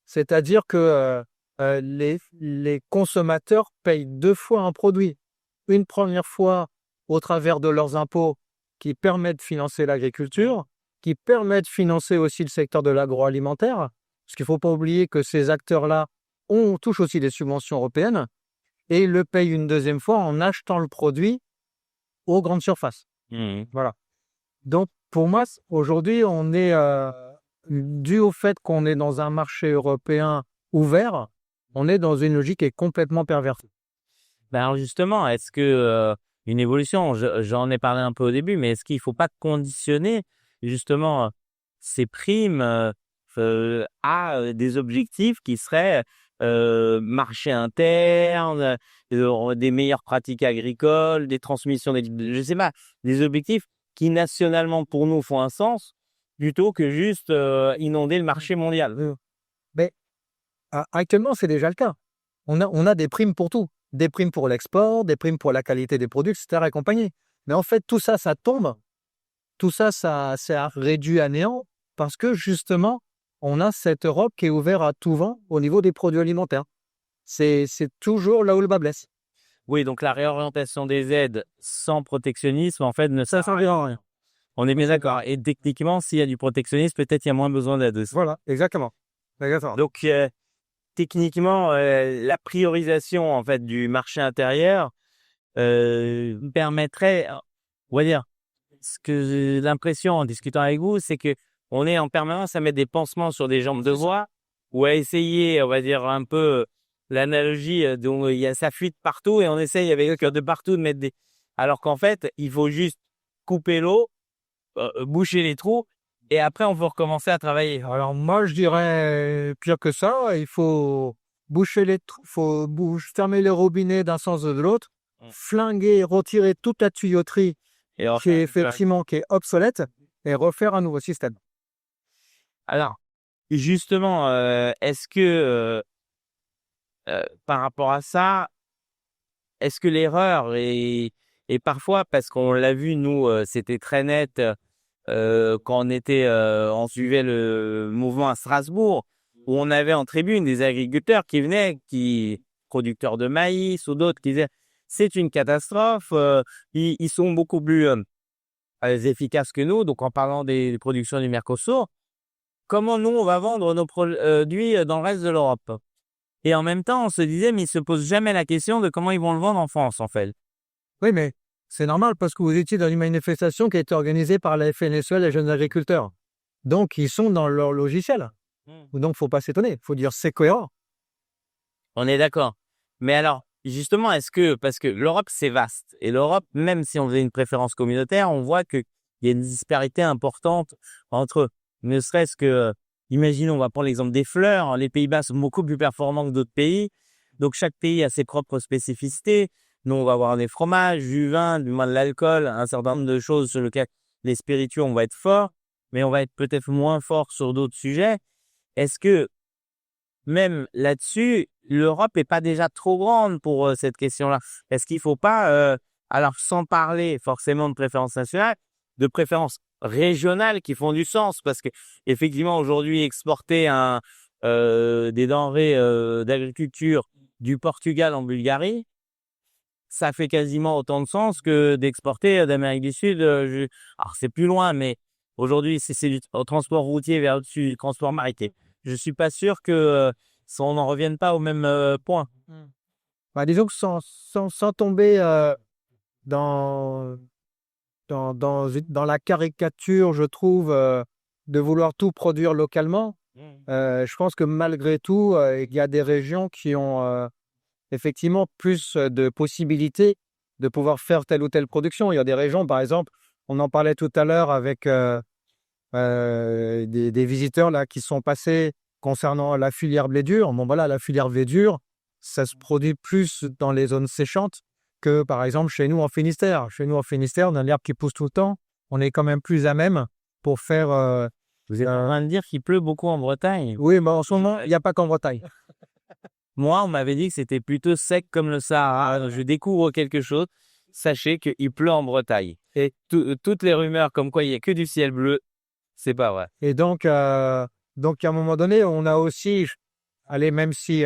C'est-à-dire que les consommateurs payent deux fois un produit. Une première fois au travers de leurs impôts qui permettent de financer l'agriculture, qui permettent de financer aussi le secteur de l'agroalimentaire, parce qu'il ne faut pas oublier que ces acteurs-là touchent aussi des subventions européennes, et le payent une deuxième fois en achetant le produit aux grandes surfaces. Voilà. Donc, pour moi, aujourd'hui, on est, dû au fait qu'on est dans un marché européen ouvert, on est dans une logique qui est complètement pervertie. Alors justement, est-ce que une évolution, j'en ai parlé un peu au début, mais est-ce qu'il ne faut pas conditionner justement ces primes a des objectifs qui seraient marché interne, des meilleures pratiques agricoles, des transmissions, je sais pas, des objectifs qui nationalement pour nous font un sens plutôt que juste inonder le marché mondial. Mais actuellement, c'est déjà le cas. On a des primes pour tout. Des primes pour l'export, des primes pour la qualité des produits, etc. et compagnie. Mais en fait, tout ça, ça tombe. Tout ça, ça réduit à néant parce que justement, on a cette Europe qui est ouverte à tout vent au niveau des produits alimentaires. C'est toujours là où le bas blesse. Oui, donc la réorientation des aides sans protectionnisme, en fait, ne Ça sert à sert à rien. On est bien d'accord. Et techniquement, s'il y a du protectionnisme, peut-être il y a moins besoin d'aide aussi. Voilà, exactement. Exactement. Donc, techniquement, la priorisation en fait du marché intérieur permettrait, on va dire, ce que j'ai l'impression en discutant avec vous, c'est que on est en permanence à mettre des pansements sur des jambes de bois ou à essayer, on va dire un peu l'analogie dont il y a ça fuite partout et on essaye avec de partout de mettre des. Alors qu'en fait, il faut juste couper l'eau, boucher les trous et après on peut recommencer à travailler. Alors moi, je dirais pire que ça. Il faut boucher les trous, fermer les robinets d'un sens ou de l'autre, flinguer, retirer toute la tuyauterie Et qui est effectivement qui est obsolète et refaire un nouveau système. Alors, justement, est-ce que par rapport à ça, est-ce que l'erreur est parfois, parce qu'on l'a vu, nous, c'était très net quand on suivait le mouvement à Strasbourg, où on avait en tribune des agriculteurs qui venaient, producteurs de maïs ou d'autres, qui disaient c'est une catastrophe, ils sont beaucoup plus efficaces que nous. Donc, en parlant des productions du Mercosur, comment nous, on va vendre nos produits dans le reste de l'Europe? Et en même temps, on se disait, mais ils se posent jamais la question de comment ils vont le vendre en France, en fait. Oui, mais c'est normal parce que vous étiez dans une manifestation qui a été organisée par la FNSEA, les jeunes agriculteurs. Donc, ils sont dans leur logiciel. Donc, faut pas s'étonner. Il faut dire c'est cohérent. On est d'accord. Mais alors, justement, parce que l'Europe, c'est vaste. Et l'Europe, même si on faisait une préférence communautaire, on voit qu'il y a une disparité importante entre, ne serait-ce que, imaginons, on va prendre l'exemple des fleurs. Les Pays-Bas sont beaucoup plus performants que d'autres pays. Donc, chaque pays a ses propres spécificités. Nous, on va avoir des fromages, du vin, du moins de l'alcool, un certain nombre de choses sur lesquelles les spiritueux, on va être fort, mais on va être peut-être moins fort sur d'autres sujets. Est-ce que, même là-dessus, l'Europe est pas déjà trop grande pour cette question-là? Est-ce qu'il faut pas, alors sans parler forcément de préférence nationale, de préférence régionale qui font du sens? Parce que effectivement, aujourd'hui, exporter des denrées d'agriculture du Portugal en Bulgarie, ça fait quasiment autant de sens que d'exporter d'Amérique du Sud. Alors, c'est plus loin, mais aujourd'hui, c'est du transport routier vers au-dessus du transport maritime. Je suis pas sûr que on n'en revienne pas au même point. Bah, disons que sans tomber dans, dans la caricature, je trouve, de vouloir tout produire localement, je pense que malgré tout, il y a des régions qui ont effectivement plus de possibilités de pouvoir faire telle ou telle production. Il y a des régions, par exemple, on en parlait tout à l'heure avec des visiteurs là, qui sont passés concernant la filière blé dur. Bon, voilà, la filière blé dur, ça se produit plus dans les zones séchantes que, par exemple, chez nous en Finistère. Chez nous en Finistère, on a l'herbe qui pousse tout le temps. On est quand même plus à même pour faire... Vous êtes en train de dire qu'il pleut beaucoup en Bretagne? Oui, mais en ce moment, il n'y a pas qu'en Bretagne. Moi, on m'avait dit que c'était plutôt sec comme le Sahara. Je découvre quelque chose. Sachez qu'il pleut en Bretagne. Et toutes les rumeurs comme quoi il n'y a que du ciel bleu, c'est pas vrai. Et donc à un moment donné, on a aussi, allez, même si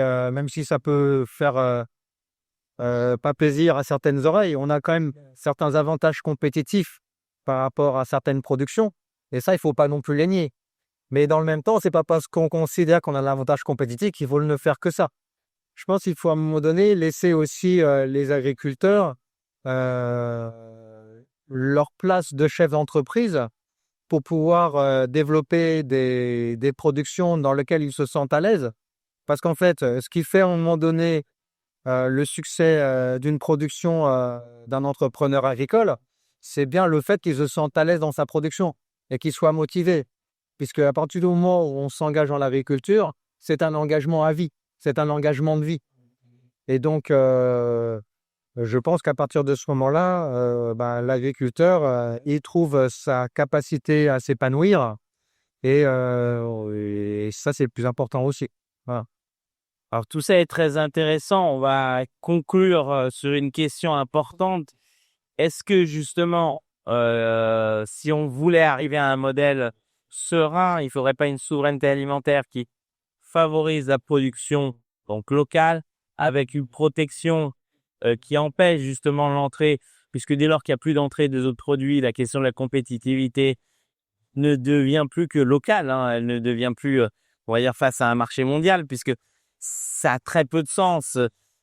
ça peut faire pas plaisir à certaines oreilles, on a quand même certains avantages compétitifs par rapport à certaines productions. Et ça, il faut pas non plus les nier. Mais dans le même temps, c'est pas parce qu'on considère qu'on a l'avantage compétitif qu'il faut ne faire que ça. Je pense qu'il faut à un moment donné laisser aussi les agriculteurs leur place de chef d'entreprise pour pouvoir développer des productions dans lesquelles ils se sentent à l'aise. Parce qu'en fait, ce qui fait à un moment donné le succès d'une production d'un entrepreneur agricole, c'est bien le fait qu'il se sente à l'aise dans sa production et qu'il soit motivé. puisque à partir du moment où on s'engage dans l'agriculture, c'est un engagement à vie, c'est un engagement de vie. Et donc, je pense qu'à partir de ce moment-là, l'agriculteur, il trouve sa capacité à s'épanouir et ça, c'est le plus important aussi. Voilà. Alors tout ça est très intéressant. On va conclure sur une question importante. Est-ce que justement, si on voulait arriver à un modèle serein, il ne faudrait pas une souveraineté alimentaire qui favorise la production donc locale avec une protection qui empêche justement l'entrée, puisque dès lors qu'il n'y a plus d'entrée des autres produits, la question de la compétitivité ne devient plus que locale, hein. Elle ne devient plus, on va dire, face à un marché mondial, puisque ça a très peu de sens.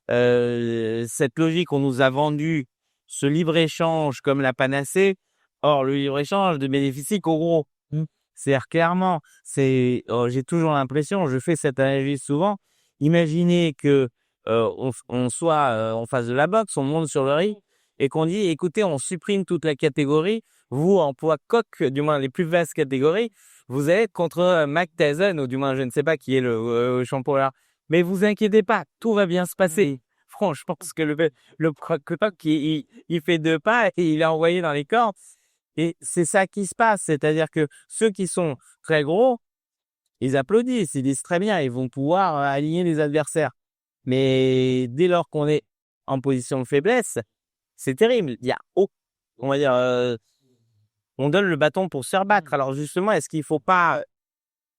Cette logique, on nous a vendu ce libre-échange comme la panacée. Or, le libre-échange ne bénéficie qu'aux gros. C'est-à-dire clairement, j'ai toujours l'impression, je fais cette analogie souvent, imaginez que on soit en face de la boxe, on monte sur le ring et qu'on dit, écoutez, on supprime toute la catégorie, vous, en poids coq, du moins les plus vastes catégories, vous allez être contre Mike Tyson, ou du moins je ne sais pas qui est le champion là. Mais vous inquiétez pas, tout va bien se passer. Franchement, parce que le coq, il fait 2 pas et il est envoyé dans les cordes. Et c'est ça qui se passe, c'est-à-dire que ceux qui sont très gros, ils applaudissent, ils disent très bien, ils vont pouvoir aligner les adversaires. Mais dès lors qu'on est en position de faiblesse, c'est terrible. Il y a on va dire, on donne le bâton pour se faire battre. Alors justement, est-ce qu'il ne faut pas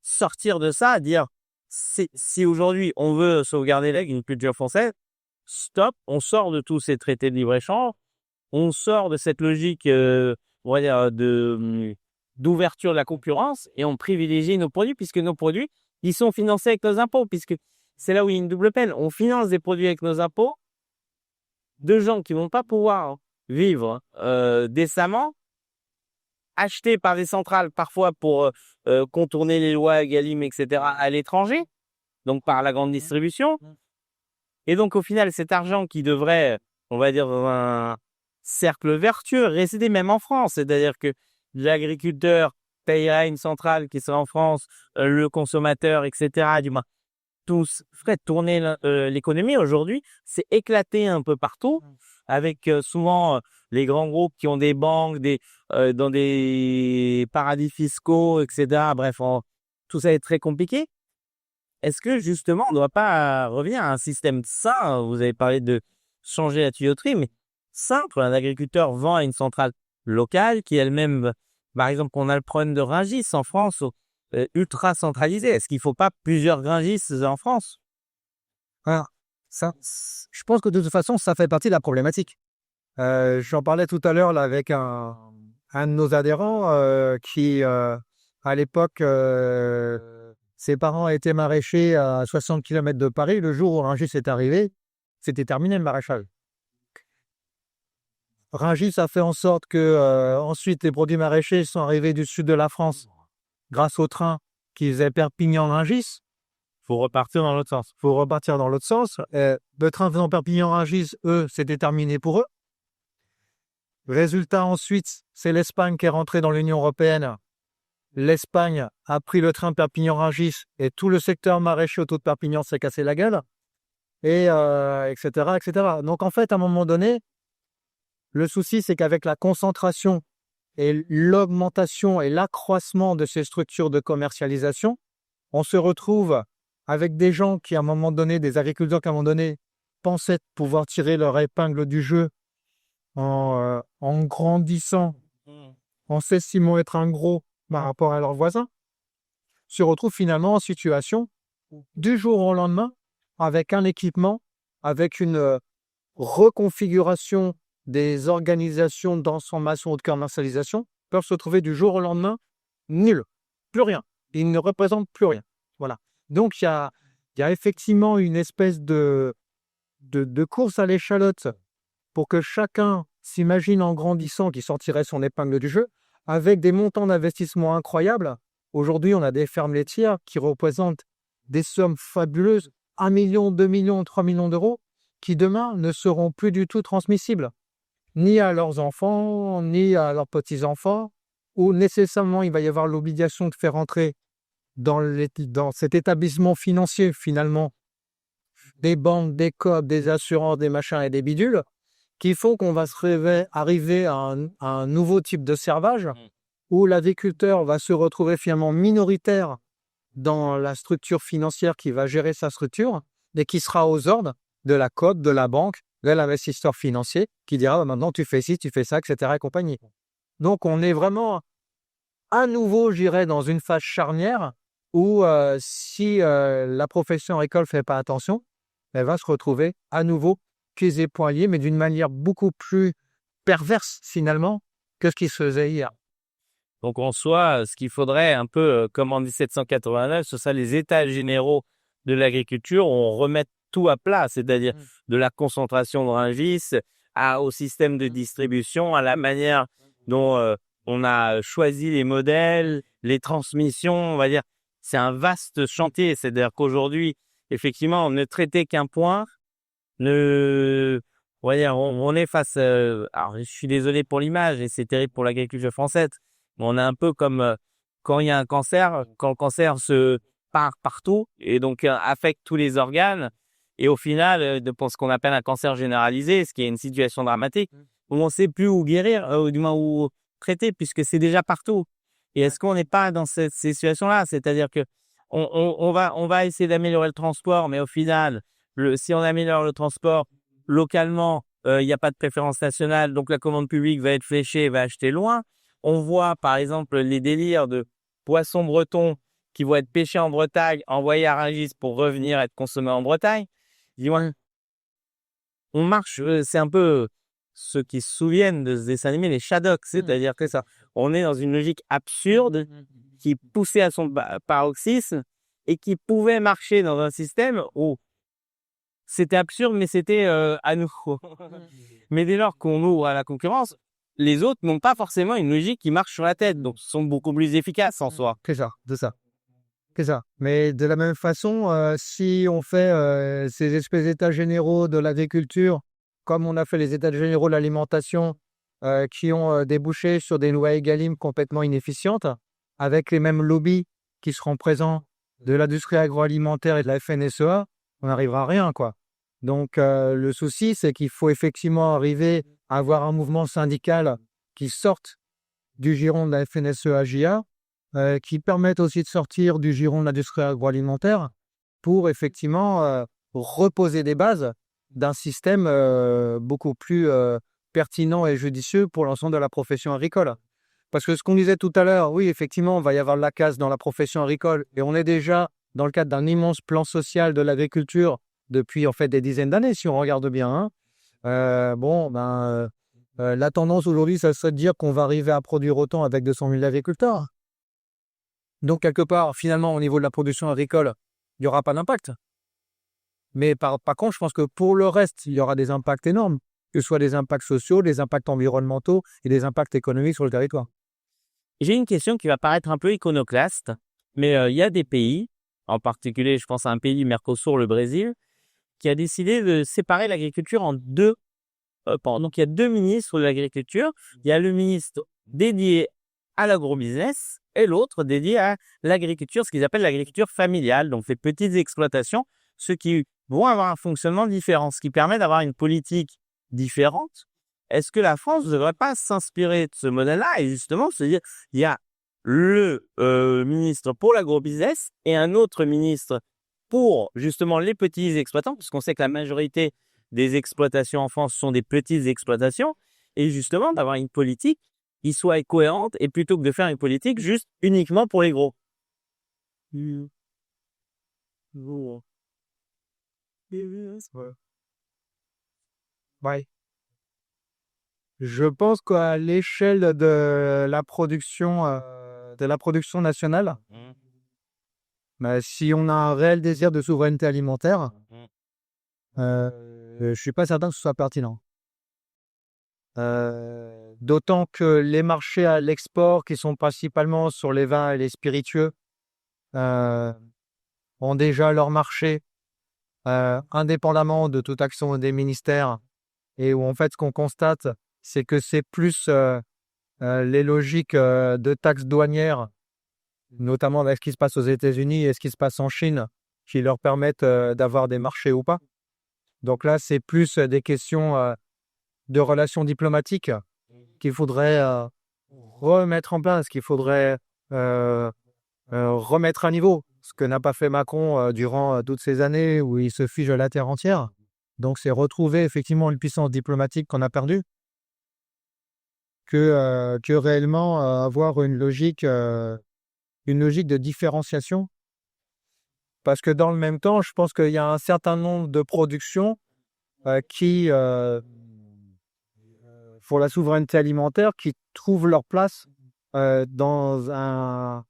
sortir de ça, dire si aujourd'hui on veut sauvegarder l'agriculture française, stop, on sort de tous ces traités de libre-échange, on sort de cette logique, on va dire, d'ouverture de la concurrence et on privilégie nos produits, puisque nos produits, ils sont financés avec nos impôts, puisque c'est là où il y a une double peine. On finance des produits avec nos impôts de gens qui vont pas pouvoir vivre décemment, achetés par des centrales parfois pour contourner les lois Egalim, etc. à l'étranger, donc par la grande distribution. Et donc au final, cet argent qui devrait, on va dire, dans un cercle vertueux, résider même en France, c'est-à-dire que l'agriculteur payera une centrale qui sera en France, le consommateur, etc. Du moins, tous ferait tourner l'économie. Aujourd'hui, c'est éclaté un peu partout, avec souvent les grands groupes qui ont des banques, dans des paradis fiscaux, etc. Bref, tout ça est très compliqué. Est-ce que justement, on ne doit pas revenir à un système sain? Vous avez parlé de changer la tuyauterie, mais simple. Un agriculteur vend à une centrale locale qui elle-même, par exemple, on a le problème de Rungis en France, ultra centralisé. Est-ce qu'il ne faut pas plusieurs Rungis en France? Alors, ça, je pense que de toute façon, ça fait partie de la problématique. J'en parlais tout à l'heure là, avec un de nos adhérents qui, à l'époque, ses parents étaient maraîchers à 60 km de Paris. Le jour où Rungis est arrivé, c'était terminé le maraîchage. Rungis a fait en sorte que ensuite les produits maraîchers sont arrivés du sud de la France grâce au train qui faisait Perpignan-Rungis. Faut repartir dans l'autre sens. Faut repartir dans l'autre sens. Le train faisant Perpignan-Rungis, eux, c'était terminé pour eux. Résultat ensuite, c'est l'Espagne qui est rentrée dans l'Union européenne. L'Espagne a pris le train Perpignan-Rungis et tout le secteur maraîcher autour de Perpignan s'est cassé la gueule, et etc., etc. Donc en fait, à un moment donné, le souci, c'est qu'avec la concentration et l'augmentation et l'accroissement de ces structures de commercialisation, on se retrouve avec des gens qui, à un moment donné, des agriculteurs qui, à un moment donné, pensaient pouvoir tirer leur épingle du jeu en grandissant, en s'estimant être un gros par rapport à leurs voisins, se retrouvent finalement en situation du jour au lendemain avec un équipement, avec une reconfiguration des organisations de transformation ou de commercialisation, peuvent se trouver du jour au lendemain nuls, plus rien. Ils ne représentent plus rien. Voilà. Donc il y a effectivement une espèce de course à l'échalote pour que chacun s'imagine en grandissant qu'il sortirait son épingle du jeu, avec des montants d'investissement incroyables. Aujourd'hui, on a des fermes laitières qui représentent des sommes fabuleuses, 1 million, 2 millions, 3 millions d'euros, qui demain ne seront plus du tout transmissibles, ni à leurs enfants, ni à leurs petits-enfants, où nécessairement il va y avoir l'obligation de faire entrer dans cet établissement financier, finalement, des banques, des coop, des assurances, des machins et des bidules, qui font qu'on va arriver à un nouveau type de servage où l'agriculteur va se retrouver finalement minoritaire dans la structure financière qui va gérer sa structure et qui sera aux ordres de la coop, de la banque, de l'investisseur financier qui dira maintenant tu fais ci, tu fais ça, etc. et compagnie. Donc on est vraiment à nouveau, je dirais, dans une phase charnière où si la profession agricole ne fait pas attention, elle va se retrouver à nouveau pieds et poings liés, mais d'une manière beaucoup plus perverse finalement que ce qui se faisait hier. Donc en soi, ce qu'il faudrait un peu comme en 1789, ce sont les états généraux de l'agriculture où on remet tout à plat, c'est-à-dire de la concentration de Rungis au système de distribution, à la manière dont on a choisi les modèles, les transmissions, on va dire. C'est un vaste chantier, c'est-à-dire qu'aujourd'hui, effectivement, ne traiter qu'un point, on va dire, on est face, alors je suis désolé pour l'image et c'est terrible pour l'agriculture française, mais on est un peu comme quand il y a un cancer, quand le cancer se part partout et donc affecte tous les organes et au final, pour ce qu'on appelle un cancer généralisé, ce qui est une situation dramatique, où on ne sait plus où guérir, ou du moins où traiter puisque c'est déjà partout. Et est-ce qu'on n'est pas dans ces situations-là? C'est-à-dire que on va essayer d'améliorer le transport, mais au final, si on améliore le transport localement, il n'y a pas de préférence nationale, donc la commande publique va être fléchée, va acheter loin. On voit par exemple les délires de poissons bretons qui vont être pêchés en Bretagne, envoyés à Rungis pour revenir être consommés en Bretagne. Dis-moi, on marche, c'est un peu ceux qui se souviennent de ce dessin animé, les Shadocks, c'est-à-dire que ça, on est dans une logique absurde qui est poussée à son paroxysme et qui pouvait marcher dans un système où c'était absurde, mais c'était à nous. Mais dès lors qu'on ouvre à la concurrence, les autres n'ont pas forcément une logique qui marche sur la tête, donc sont beaucoup plus efficaces en soi. C'est ça, c'est ça. C'est ça. Mais de la même façon, si on fait ces espèces d'états généraux de l'agriculture, comme on a fait les états généraux de l'alimentation, qui ont débouché sur des lois Egalim complètement inefficientes, avec les mêmes lobbies qui seront présents de l'industrie agroalimentaire et de la FNSEA, on n'arrivera à rien, quoi. Donc le souci, c'est qu'il faut effectivement arriver à avoir un mouvement syndical qui sorte du giron de la FNSEA-JA, qui permettent aussi de sortir du giron de l'industrie agroalimentaire pour effectivement reposer des bases d'un système beaucoup plus pertinent et judicieux pour l'ensemble de la profession agricole. Parce que ce qu'on disait tout à l'heure, oui, effectivement, il va y avoir de la casse dans la profession agricole et on est déjà dans le cadre d'un immense plan social de l'agriculture depuis en fait des dizaines d'années, si on regarde bien. La tendance aujourd'hui, ça serait de dire qu'on va arriver à produire autant avec 200 000 agriculteurs. Donc, quelque part, finalement, au niveau de la production agricole, il n'y aura pas d'impact. Mais par contre, je pense que pour le reste, il y aura des impacts énormes, que ce soit des impacts sociaux, des impacts environnementaux et des impacts économiques sur le territoire. J'ai une question qui va paraître un peu iconoclaste, mais il y a des pays, en particulier, je pense à un pays du Mercosur, le Brésil, qui a décidé de séparer l'agriculture en deux pans. Donc, il y a deux ministres de l'agriculture. Il y a le ministre dédié à l'agrobusiness et l'autre dédié à l'agriculture, ce qu'ils appellent l'agriculture familiale, donc les petites exploitations, ceux qui vont avoir un fonctionnement différent, ce qui permet d'avoir une politique différente. Est-ce que la France ne devrait pas s'inspirer de ce modèle-là et justement se dire, il y a le ministre pour l'agrobusiness et un autre ministre pour justement les petits exploitants, puisqu'on sait que la majorité des exploitations en France sont des petites exploitations, et justement d'avoir une politique qui soit cohérente et plutôt que de faire une politique juste uniquement pour les gros. Ouais. Je pense qu'à l'échelle de la production nationale, si on a un réel désir de souveraineté alimentaire, je suis pas certain que ce soit pertinent. D'autant que les marchés à l'export, qui sont principalement sur les vins et les spiritueux, ont déjà leur marché indépendamment de toute action des ministères, et où en fait ce qu'on constate, c'est que c'est plus les logiques de taxes douanières, notamment avec ce qui se passe aux États-Unis et ce qui se passe en Chine, qui leur permettent d'avoir des marchés ou pas. Donc là, c'est plus des questions de relations diplomatiques qu'il faudrait remettre en place, qu'il faudrait remettre à niveau, ce que n'a pas fait Macron durant toutes ces années où il se fige la terre entière. Donc c'est retrouver effectivement une puissance diplomatique qu'on a perdue, que réellement avoir une logique de différenciation. Parce que dans le même temps, je pense qu'il y a un certain nombre de productions qui, pour la souveraineté alimentaire, qui trouvent leur place dans un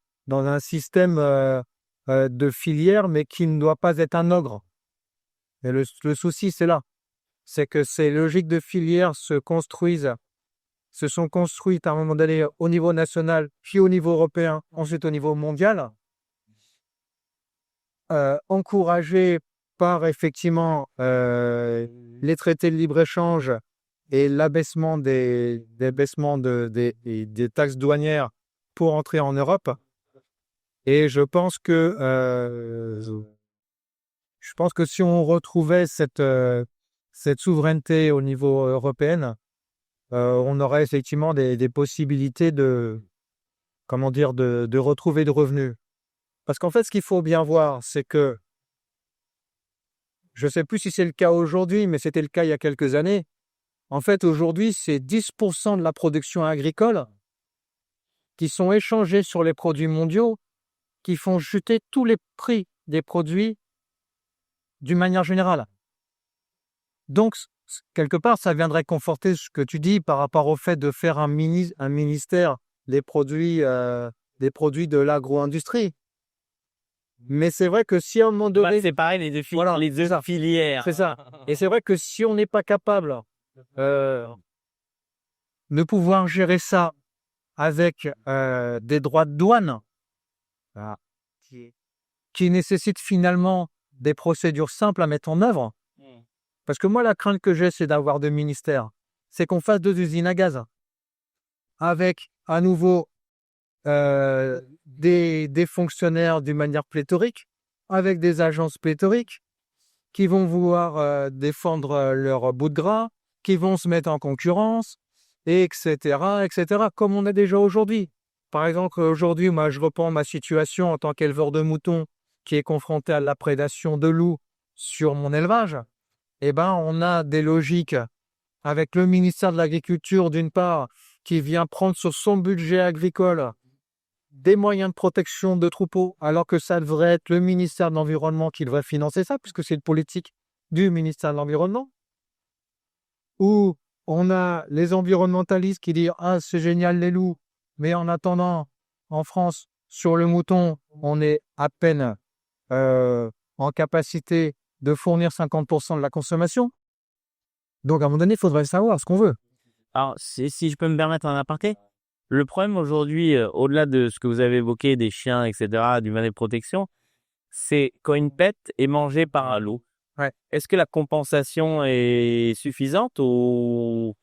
système de filière, mais qui ne doit pas être un ogre. Et le souci, c'est là. C'est que ces logiques de filière se sont construites à un moment donné au niveau national, puis au niveau européen, ensuite au niveau mondial, encouragées par effectivement les traités de libre-échange et l'abaissement des taxes douanières pour entrer en Europe. Et je pense que si on retrouvait cette souveraineté au niveau européen, on aurait effectivement des possibilités de retrouver de revenus. Parce qu'en fait, ce qu'il faut bien voir, c'est que, je ne sais plus si c'est le cas aujourd'hui, mais c'était le cas il y a quelques années. En fait, aujourd'hui, c'est 10% de la production agricole qui sont échangés sur les produits mondiaux, qui font chuter tous les prix des produits d'une manière générale. Donc, quelque part, ça viendrait conforter ce que tu dis par rapport au fait de faire un ministère des produits de l'agro-industrie. Mais c'est vrai que si à un moment donné... c'est pareil, les deux filières. C'est ça. Et c'est vrai que si on n'est pas capable de pouvoir gérer ça avec des droits de douane qui nécessitent finalement des procédures simples à mettre en œuvre. Parce que moi, la crainte que j'ai, c'est d'avoir deux ministères. C'est qu'on fasse 2 usines à gaz avec à nouveau des fonctionnaires d'une manière pléthorique, avec des agences pléthoriques qui vont vouloir défendre leur bout de gras, qui vont se mettre en concurrence, etc., comme on a déjà aujourd'hui. Par exemple, aujourd'hui, moi, je reprends ma situation en tant qu'éleveur de moutons qui est confronté à la prédation de loups sur mon élevage. Eh ben, on a des logiques avec le ministère de l'Agriculture, d'une part, qui vient prendre sur son budget agricole des moyens de protection de troupeaux, alors que ça devrait être le ministère de l'Environnement qui devrait financer ça, puisque c'est une politique du ministère de l'Environnement. Où on a les environnementalistes qui disent « Ah, c'est génial les loups », mais en attendant, en France, sur le mouton, on est à peine en capacité de fournir 50% de la consommation. Donc, à un moment donné, il faudrait savoir ce qu'on veut. Alors, si je peux me permettre un aparté, le problème aujourd'hui, au-delà de ce que vous avez évoqué, des chiens, etc., du manet de protection, c'est quand une pette est mangée par un loup. Ouais. Est-ce que la compensation est suffisante ou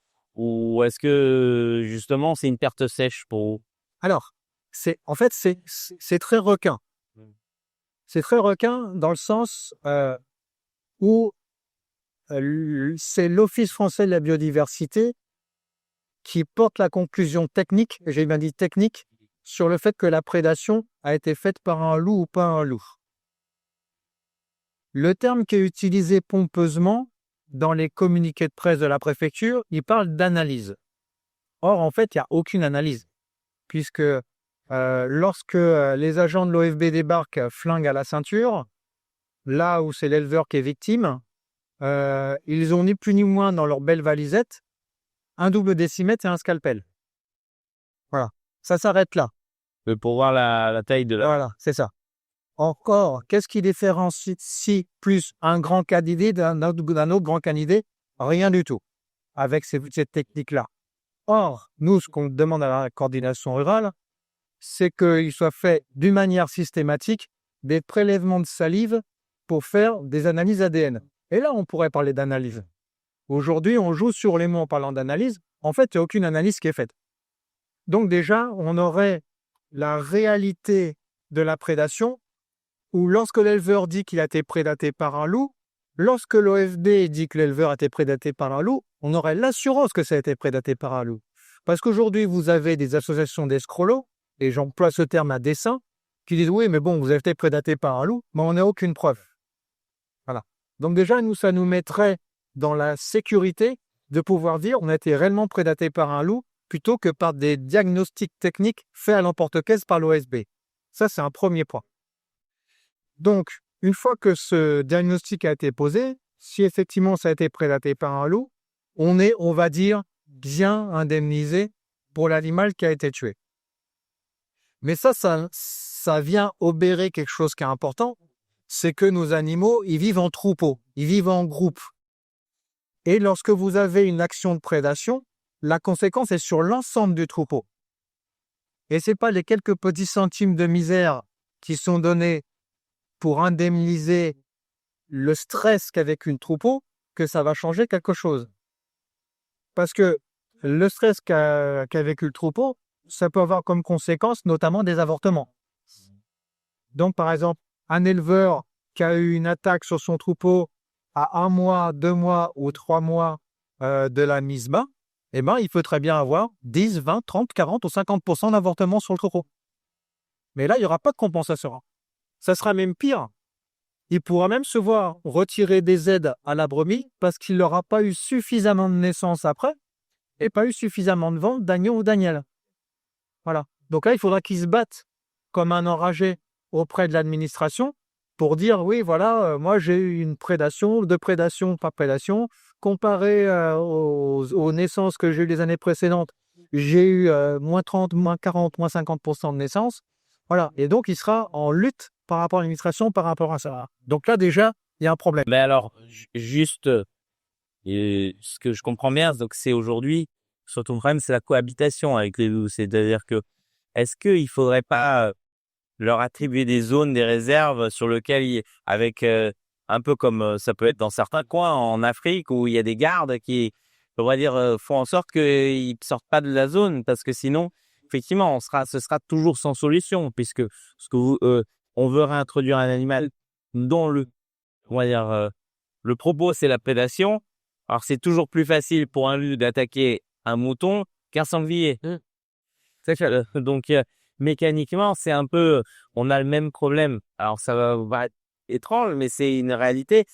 est-ce que justement c'est une perte sèche pour vous? Alors, c'est très requin. C'est très requin dans le sens où c'est l'Office français de la biodiversité qui porte la conclusion technique, et j'ai bien dit technique, sur le fait que la prédation a été faite par un loup ou pas un loup. Le terme qui est utilisé pompeusement dans les communiqués de presse de la préfecture, il parle d'analyse. Or, en fait, il n'y a aucune analyse, puisque lorsque les agents de l'OFB débarquent flingue à la ceinture, là où c'est l'éleveur qui est victime, ils ont ni plus ni moins dans leur belle valisette un double décimètre et un scalpel. Voilà, ça s'arrête là. Pour voir la taille de la... Voilà, c'est ça. Encore, qu'est-ce qui différencie plus un grand canidé d'un autre grand canidé? Rien du tout, avec cette technique-là. Or, nous, ce qu'on demande à la coordination rurale, c'est qu'il soit fait d'une manière systématique des prélèvements de salive pour faire des analyses ADN. Et là, on pourrait parler d'analyse. Aujourd'hui, on joue sur les mots en parlant d'analyse. En fait, il n'y a aucune analyse qui est faite. Donc déjà, on aurait la réalité de la prédation, où lorsque l'éleveur dit qu'il a été prédaté par un loup, lorsque l'OFB dit que l'éleveur a été prédaté par un loup, on aurait l'assurance que ça a été prédaté par un loup. Parce qu'aujourd'hui, vous avez des associations d'escrocs, et j'emploie ce terme à dessein, qui disent « Oui, mais bon, vous avez été prédaté par un loup, mais on n'a aucune preuve. » Voilà. Donc déjà, ça nous mettrait dans la sécurité de pouvoir dire on a été réellement prédaté par un loup plutôt que par des diagnostics techniques faits à l'emporte-caisse par l'OSB. Ça, c'est un premier point. Donc, une fois que ce diagnostic a été posé, si effectivement ça a été prédaté par un loup, on est, on va dire, bien indemnisé pour l'animal qui a été tué. Mais ça vient obérer quelque chose qui est important, c'est que nos animaux, ils vivent en troupeau, ils vivent en groupe. Et lorsque vous avez une action de prédation, la conséquence est sur l'ensemble du troupeau. Et ce n'est pas les quelques petits centimes de misère qui sont donnés pour indemniser le stress qu'avec une troupeau que ça va changer quelque chose. Parce que le stress qu'a vécu le troupeau, ça peut avoir comme conséquence notamment des avortements. Donc par exemple, un éleveur qui a eu une attaque sur son troupeau à 1 mois, 2 mois ou 3 mois de la mise bas, eh ben, il peut très bien avoir 10, 20, 30, 40 ou 50% d'avortement sur le troupeau. Mais là, il n'y aura pas de compensation. Ça sera même pire. Il pourra même se voir retirer des aides à la brebis parce qu'il n'aura pas eu suffisamment de naissances après et pas eu suffisamment de ventes d'agneaux ou d'agnelles. Voilà. Donc là, il faudra qu'il se batte comme un enragé auprès de l'administration pour dire oui, voilà, moi j'ai eu une prédation, pas prédation, comparé aux naissances que j'ai eues les années précédentes, j'ai eu moins 30, moins 40, moins 50% de naissances. Voilà. Et donc, il sera en lutte par rapport à l'administration, par rapport à ça. Donc là, déjà, il y a un problème. Mais alors, juste, ce que je comprends bien, donc c'est aujourd'hui, surtout le problème, c'est la cohabitation avec les loups. C'est-à-dire que, est-ce qu'il faudrait pas leur attribuer des zones, des réserves sur lesquelles, avec un peu comme ça peut être dans certains coins en Afrique où il y a des gardes qui, on va dire, font en sorte qu'ils ne sortent pas de la zone parce que sinon, effectivement, ce sera toujours sans solution puisque on veut réintroduire un animal dont on va dire, le propos c'est la prédation. Alors c'est toujours plus facile pour un loup d'attaquer un mouton qu'un sanglier. Donc mécaniquement, c'est un peu, on a le même problème. Alors ça va être étrange, mais c'est une réalité.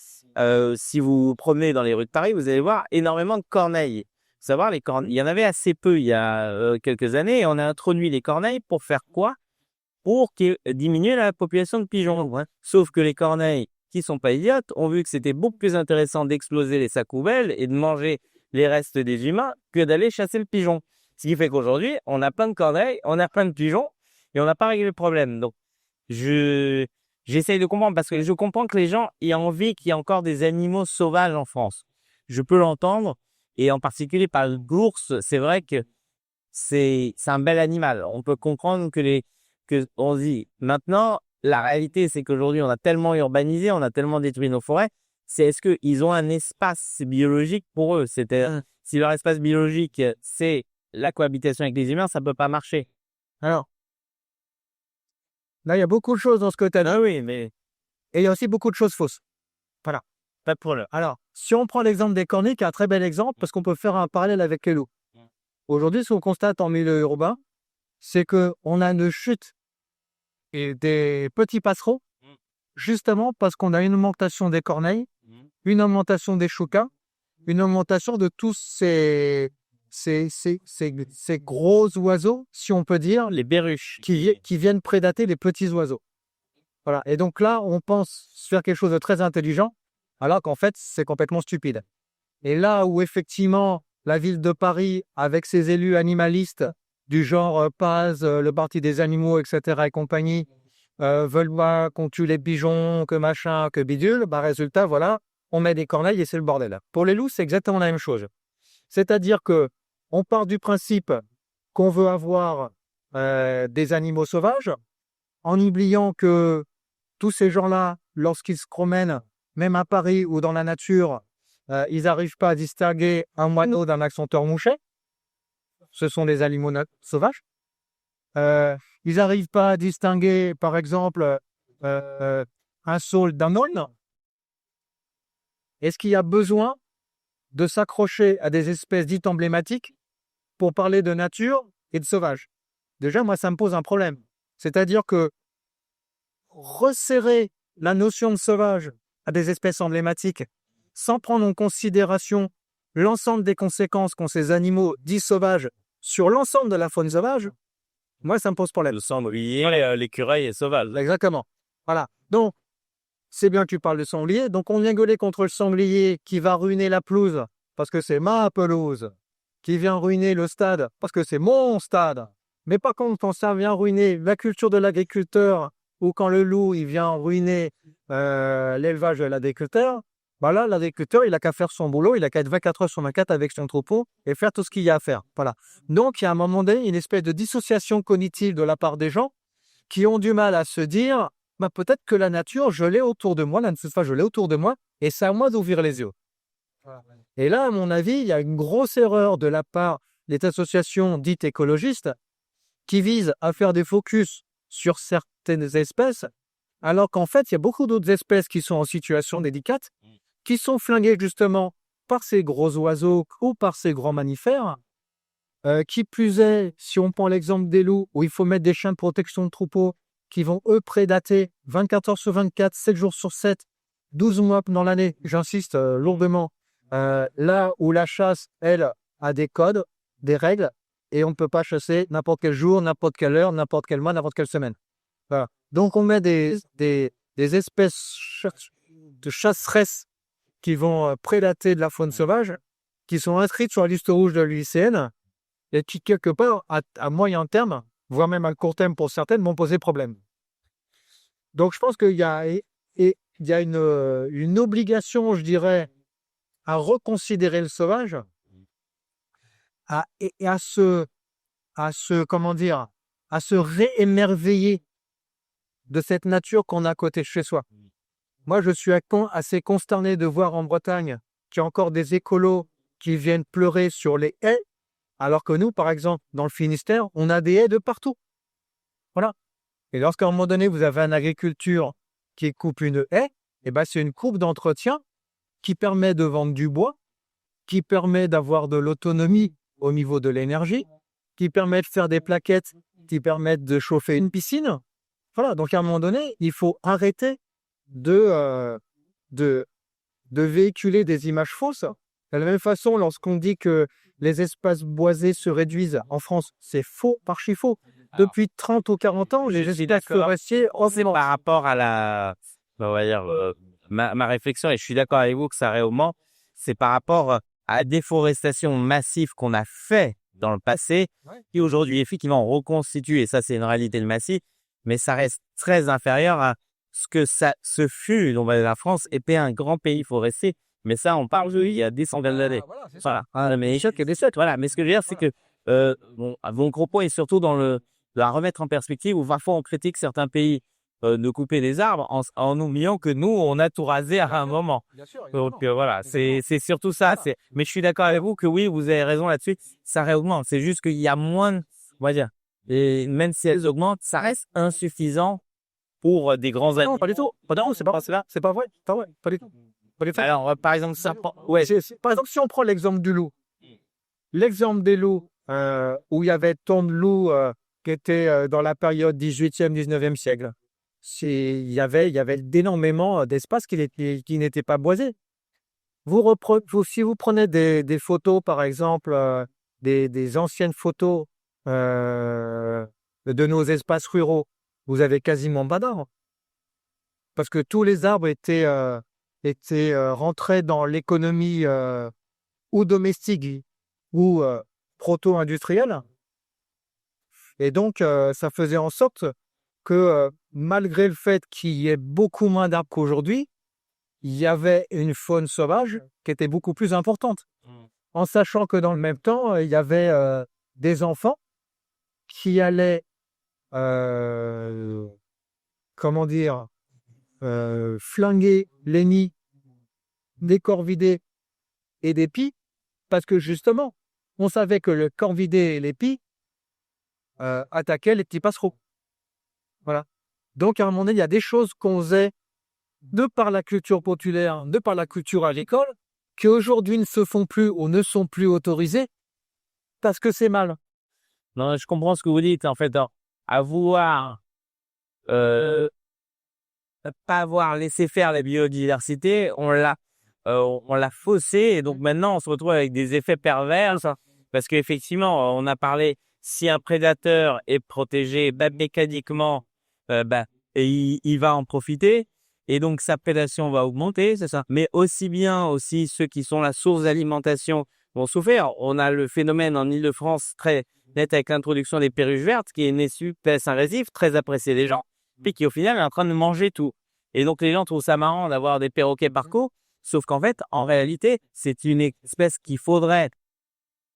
Si vous vous promenez dans les rues de Paris, vous allez voir énormément de corneilles. Faut savoir, il y en avait assez peu il y a quelques années, et on a introduit les corneilles pour faire quoi? Pour diminuer la population de pigeons. Hein. Sauf que les corneilles, qui sont pas idiotes, ont vu que c'était beaucoup plus intéressant d'exploser les sacs poubelles et de manger les restes des humains que d'aller chasser le pigeon. Ce qui fait qu'aujourd'hui, on a plein de corneilles, on a plein de pigeons, et on n'a pas réglé le problème. Donc, j'essaye de comprendre parce que je comprends que les gens aient envie qu'il y ait encore des animaux sauvages en France. Je peux l'entendre, et en particulier par l'ours, c'est vrai que c'est un bel animal. On peut comprendre on se dit, maintenant, la réalité, c'est qu'aujourd'hui, on a tellement urbanisé, on a tellement détruit nos forêts, est-ce qu'ils ont un espace biologique pour eux? C'est-à-dire, si leur espace biologique, c'est la cohabitation avec les humains, ça ne peut pas marcher. Alors, là, il y a beaucoup de choses dans ce que tu as dit. Ah oui, mais... Et il y a aussi beaucoup de choses fausses. Voilà. Pas de problème. Alors, si on prend l'exemple des corneilles, qui est un très bel exemple, parce qu'on peut faire un parallèle avec les loups. Aujourd'hui, ce qu'on constate en milieu urbain, c'est qu'on a une chute et des petits passereaux, justement parce qu'on a une augmentation des corneilles, une augmentation des choucas, une augmentation de tous ces gros oiseaux, si on peut dire, les berruches, qui viennent prédater les petits oiseaux. Voilà. Et donc là, on pense faire quelque chose de très intelligent, alors qu'en fait, c'est complètement stupide. Et là où effectivement, la ville de Paris, avec ses élus animalistes, du genre Paz, le Parti des animaux, etc. et compagnie, veulent voir qu'on tue les pigeons, que machin, que bidule, résultat, voilà, on met des corneilles et c'est le bordel. Pour les loups, c'est exactement la même chose. C'est-à-dire que on part du principe qu'on veut avoir des animaux sauvages, en oubliant que tous ces gens-là, lorsqu'ils se promènent, même à Paris ou dans la nature, ils n'arrivent pas à distinguer un moineau d'un accenteur mouchet. Ce sont des animaux sauvages. Ils n'arrivent pas à distinguer, par exemple, un saule d'un aulne. Est-ce qu'il y a besoin de s'accrocher à des espèces dites emblématiques pour parler de nature et de sauvage? Déjà, moi, ça me pose un problème. C'est-à-dire que resserrer la notion de sauvage à des espèces emblématiques sans prendre en considération l'ensemble des conséquences qu'ont ces animaux dits sauvages sur l'ensemble de la faune sauvage, moi, ça me pose problème. Le sanglier, l'écureuil est sauvage. Exactement. Voilà. Donc, c'est bien que tu parles de sanglier. Donc, on vient gueuler contre le sanglier qui va ruiner la pelouse parce que c'est ma pelouse, qui vient ruiner le stade parce que c'est mon stade. Mais pas quand ça vient ruiner la culture de l'agriculteur ou quand le loup il vient ruiner l'élevage de l'agriculteur. Bah là, l'agriculteur, il n'a qu'à faire son boulot, il n'a qu'à être 24 heures sur 24 avec son troupeau et faire tout ce qu'il y a à faire. Voilà. Donc, il y a un moment donné une espèce de dissociation cognitive de la part des gens qui ont du mal à se dire bah, peut-être que la nature, je l'ai autour de moi, je l'ai autour de moi, et c'est à moi d'ouvrir les yeux. Et là, à mon avis, il y a une grosse erreur de la part des associations dites écologistes qui visent à faire des focus sur certaines espèces, alors qu'en fait, il y a beaucoup d'autres espèces qui sont en situation délicate, qui sont flinguées justement par ces gros oiseaux ou par ces grands mammifères. Qui plus est, si on prend l'exemple des loups, où il faut mettre des chiens de protection de troupeau qui vont, eux, prédater 24 heures sur 24, 7 jours sur 7, 12 mois dans l'année, j'insiste lourdement, là où la chasse, elle, a des codes, des règles, et on ne peut pas chasser n'importe quel jour, n'importe quelle heure, n'importe quel mois, n'importe quelle semaine. Voilà. Donc, on met des espèces de chasseresses qui vont prédater de la faune sauvage, qui sont inscrites sur la liste rouge de l'UICN, et qui, quelque part, à moyen terme, voire même à court terme pour certaines, m'ont posé problème. Donc, je pense qu'il y a, une obligation, je dirais, à reconsidérer le sauvage, et à se réémerveiller de cette nature qu'on a à côté de chez soi. Moi, je suis assez consterné de voir en Bretagne qu'il y a encore des écolos qui viennent pleurer sur les haies, alors que nous, par exemple, dans le Finistère, on a des haies de partout. Voilà. Et lorsqu'à un moment donné, vous avez une agriculture qui coupe une haie, et ben c'est une coupe d'entretien qui permet de vendre du bois, qui permet d'avoir de l'autonomie au niveau de l'énergie, qui permet de faire des plaquettes, qui permettent de chauffer une piscine. Voilà. Donc, à un moment donné, il faut arrêter de véhiculer des images fausses. De la même façon, lorsqu'on dit que les espaces boisés se réduisent en France, c'est faux, archi faux. Depuis 30 ou 40 ans, les espaces forestiers augmentent. Par rapport à on va dire, ma réflexion, et je suis d'accord avec vous que ça augmente, c'est par rapport à la déforestation massive qu'on a fait dans le passé, qui aujourd'hui, effectivement, reconstitue, et ça, c'est une réalité de massif, mais ça reste très inférieur à ce fut, on va dire, la France était un grand pays forestier. Mais ça, on parle il y a des centaines d'années. Voilà. Mais ce que je veux dire, c'est que mon propos est surtout de la remettre en perspective, où parfois on critique certains pays de couper des arbres en oubliant que nous, on a tout rasé à un moment. Donc voilà, c'est surtout ça. Mais je suis d'accord avec vous que oui, vous avez raison là-dessus, ça réaugmente. C'est juste qu'il y a moins, on va dire, et même si elles augmentent, ça reste insuffisant pour des grands animaux. Non, pas du tout. Non, c'est pas vrai. Pas du tout. Alors, par exemple, par exemple, si on prend l'exemple du loup, l'exemple des loups, où il y avait tant de loups qui étaient dans la période 18e, 19e siècle, il y avait énormément d'espaces qui n'étaient pas boisés. Si vous prenez des photos, par exemple, des anciennes photos de nos espaces ruraux, vous avez quasiment pas d'arbres. Parce que tous les arbres étaient rentrés dans l'économie ou domestique ou proto-industrielle. Et donc, ça faisait en sorte que malgré le fait qu'il y ait beaucoup moins d'arbres qu'aujourd'hui, il y avait une faune sauvage qui était beaucoup plus importante. En sachant que dans le même temps, il y avait des enfants qui allaient, flinguer les nids des corvidés et des pies, parce que justement, on savait que le corvidé et les pies attaquaient les petits passereaux. Voilà. Donc, à un moment donné, il y a des choses qu'on faisait de par la culture populaire, de par la culture agricole, qui aujourd'hui ne se font plus ou ne sont plus autorisées parce que c'est mal. Non, je comprends ce que vous dites. En fait, à vouloir pas avoir laissé faire la biodiversité, on l'a faussé et donc maintenant on se retrouve avec des effets pervers parce qu'effectivement, on a parlé, si un prédateur est protégé, mécaniquement, et il va en profiter et donc sa prédation va augmenter, c'est ça. Mais aussi ceux qui sont la source d'alimentation vont souffrir. On a le phénomène en Île-de-France très net avec l'introduction des perruches vertes, qui est une espèce invasive très appréciée des gens, puis qui au final est en train de manger tout. Et donc les gens trouvent ça marrant d'avoir des perroquets partout, sauf qu'en fait, en réalité, c'est une espèce qu'il faudrait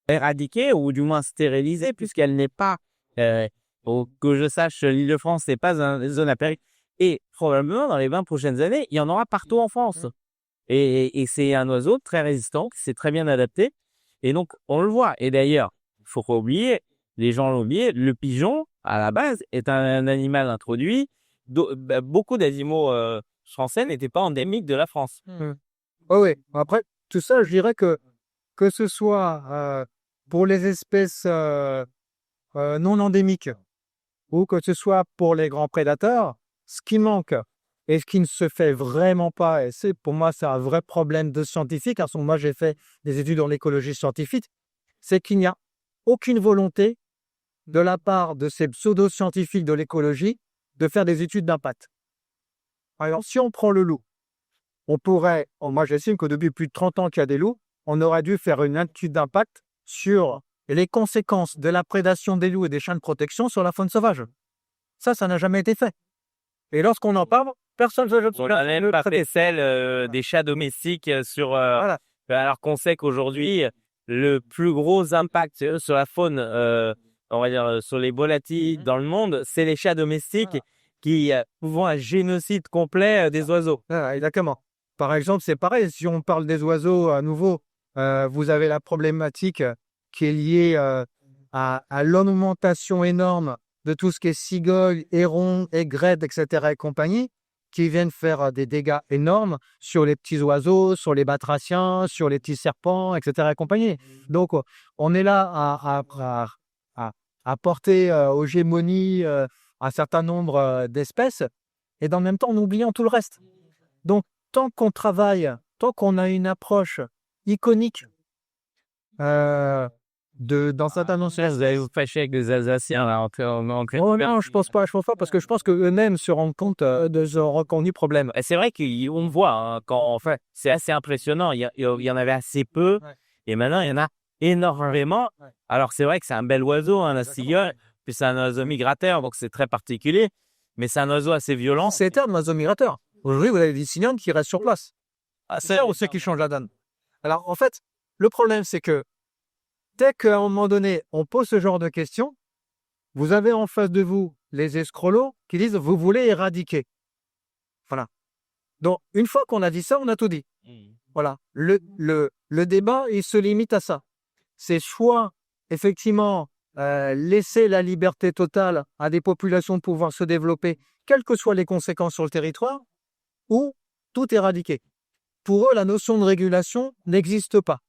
éradiquer ou du moins stériliser, puisqu'elle n'est pas, que je sache, l'Île-de-France n'est pas une zone à péril. Et probablement dans les 20 prochaines années, il y en aura partout en France. Et c'est un oiseau très résistant, qui s'est très bien adapté. Et donc, on le voit. Et d'ailleurs, il faut pas oublier, les gens l'ont oublié, le pigeon, à la base, est un animal introduit. Beaucoup d'animaux français n'étaient pas endémiques de la France. Oui. Après, tout ça, je dirais que ce soit pour les espèces non endémiques ou que ce soit pour les grands prédateurs, ce qui manque et ce qui ne se fait vraiment pas, et pour moi, c'est un vrai problème de scientifique, car moi, j'ai fait des études en écologie scientifique, c'est qu'il n'y a aucune volonté de la part de ces pseudo-scientifiques de l'écologie de faire des études d'impact. Par exemple, si on prend le loup, on pourrait, moi j'estime que depuis plus de 30 ans qu'il y a des loups, on aurait dû faire une étude d'impact sur les conséquences de la prédation des loups et des chiens de protection sur la faune sauvage. Ça n'a jamais été fait. Et lorsqu'on en parle, personne ne se On n'a même pas fait celle des chats domestiques Voilà. alors qu'on sait qu'aujourd'hui, le plus gros impact sur la faune, on va dire sur les volatiles dans le monde, c'est les chats domestiques qui font un génocide complet des oiseaux. Exactement. Par exemple, c'est pareil, si on parle des oiseaux à nouveau, vous avez la problématique qui est liée à l'augmentation énorme de tout ce qui est cigognes, hérons, aigrettes, etc. et compagnie, qui viennent faire des dégâts énormes sur les petits oiseaux, sur les batraciens, sur les petits serpents, etc. et compagnie. Donc, on est là à porter aux gémonies un certain nombre d'espèces, et dans le même temps, en oubliant tout le reste. Donc, tant qu'on travaille, tant qu'on a une approche iconique dans certains Vous allez vous fâcher avec les Alsaciens là, Oh non, je pense pas, parce que je pense qu'eux-mêmes se rendent compte de ce reconnu problème. Et c'est vrai qu'on voit hein, quand fait, c'est assez impressionnant. Il y en avait assez peu, et maintenant il y en a énormément. Alors c'est vrai que c'est un bel oiseau, hein, la cigogne, puis c'est un oiseau migrateur, donc c'est très particulier, mais c'est un oiseau assez violent. C'est un oiseau migrateur. Aujourd'hui, vous avez des cigognes qui restent sur place. C'est là où c'est qui change la donne. Alors en fait, le problème c'est que dès qu'à un moment donné, on pose ce genre de questions, vous avez en face de vous les escrolos qui disent « vous voulez éradiquer ». Voilà. Donc, une fois qu'on a dit ça, on a tout dit. Voilà. Le débat, il se limite à ça. C'est soit, effectivement, laisser la liberté totale à des populations de pouvoir se développer, quelles que soient les conséquences sur le territoire, ou tout éradiquer. Pour eux, la notion de régulation n'existe pas.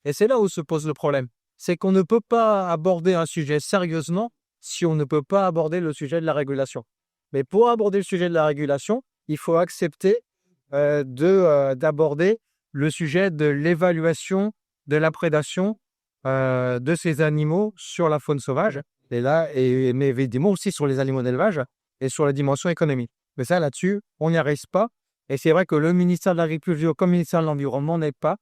Et c'est là où se pose le problème. C'est qu'on ne peut pas aborder un sujet sérieusement si on ne peut pas aborder le sujet de la régulation. Mais pour aborder le sujet de la régulation, il faut accepter d'aborder le sujet de l'évaluation de la prédation de ces animaux sur la faune sauvage, mais évidemment aussi sur les animaux d'élevage et sur la dimension économique. Mais ça, là-dessus, on n'y arrive pas. Et c'est vrai que le ministère de l'Agriculture comme le ministère de l'Environnement n'aide pas,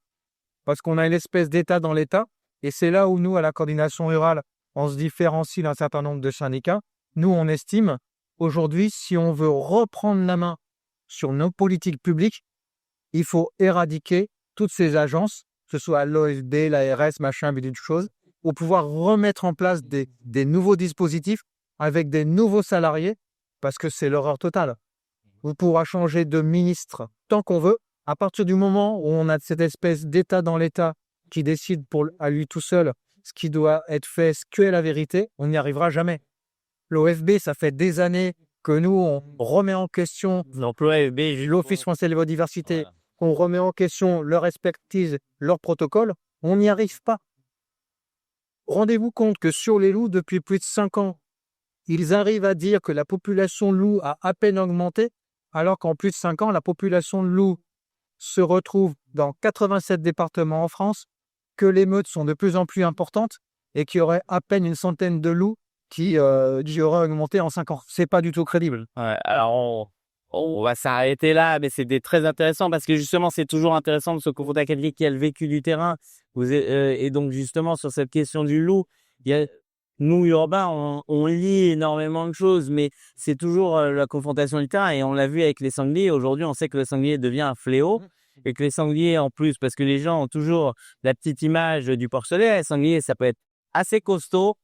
parce qu'on a une espèce d'État dans l'État. Et c'est là où nous, à la coordination rurale, on se différencie d'un certain nombre de syndicats. Nous, on estime, aujourd'hui, si on veut reprendre la main sur nos politiques publiques, il faut éradiquer toutes ces agences, que ce soit l'OFB, l'ARS, machin, bidule de choses, pour pouvoir remettre en place des nouveaux dispositifs avec des nouveaux salariés, parce que c'est l'horreur totale. On pourra changer de ministre tant qu'on veut. À partir du moment où on a cette espèce d'État dans l'État qui décide à lui tout seul ce qui doit être fait, ce qu'est la vérité, on n'y arrivera jamais. L'OFB, ça fait des années que nous, on remet en question Donc l'OFB, l'Office français de la biodiversité, voilà. on remet en question leur expertise, leur protocole, on n'y arrive pas. Rendez-vous compte que sur les loups, depuis plus de 5 ans, ils arrivent à dire que la population de loups a à peine augmenté, alors qu'en plus de 5 ans, la population de loups se retrouve dans 87 départements en France, que les meutes sont de plus en plus importantes et qu'il y aurait à peine une centaine de loups qui auraient augmenté en 5 ans. C'est pas du tout crédible. Ouais, alors on va s'arrêter là, mais c'était très intéressant parce que justement, c'est toujours intéressant de se confronter à quelqu'un qui a le vécu du terrain. Et donc justement, sur cette question du loup, il y a, nous, urbains, on lit énormément de choses, mais c'est toujours la confrontation du terrain. Et on l'a vu avec les sangliers. Aujourd'hui, on sait que le sanglier devient un fléau. Et que les sangliers, en plus, parce que les gens ont toujours la petite image du porcelet, les sangliers, ça peut être assez costaud.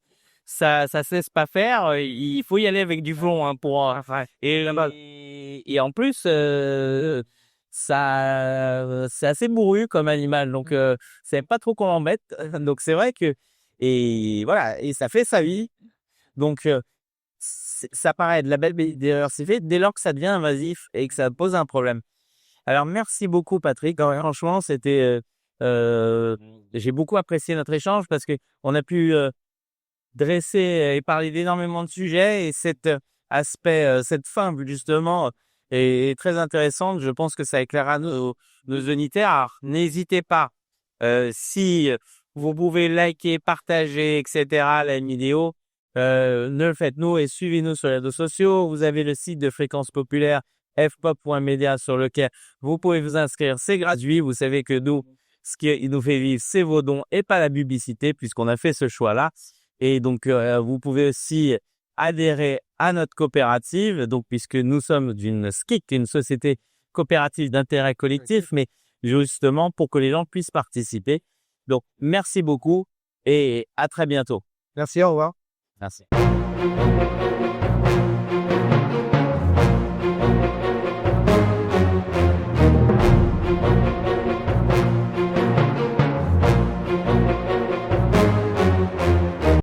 Ça cesse pas faire. Il faut y aller avec du fond hein, pour. Et en plus, ça, c'est assez bourru comme animal, donc c'est pas trop qu'on l'embête. Donc c'est vrai que et voilà, et ça fait sa vie. Donc ça paraît de la belle biodiversité dès lors que ça devient invasif et que ça pose un problème. Alors merci beaucoup Patrick. Franchement, j'ai beaucoup apprécié notre échange parce que on a pu dresser et parler d'énormément de sujets et cet aspect, cette fin justement est très intéressante. Je pense que ça éclairera nos auditeurs. Alors, n'hésitez pas, si vous pouvez liker, partager, etc. la vidéo, ne le faites-nous et suivez-nous sur les réseaux sociaux. Vous avez le site de Fréquence Populaire fpop.media sur lequel vous pouvez vous inscrire. C'est gratuit. Vous savez que nous, ce qui nous fait vivre, c'est vos dons et pas la publicité puisqu'on a fait ce choix-là. Et donc, vous pouvez aussi adhérer à notre coopérative, donc puisque nous sommes d'une SCIC, une société coopérative d'intérêt collectif, mais justement pour que les gens puissent participer. Donc, merci beaucoup et à très bientôt. Merci, au revoir. Merci.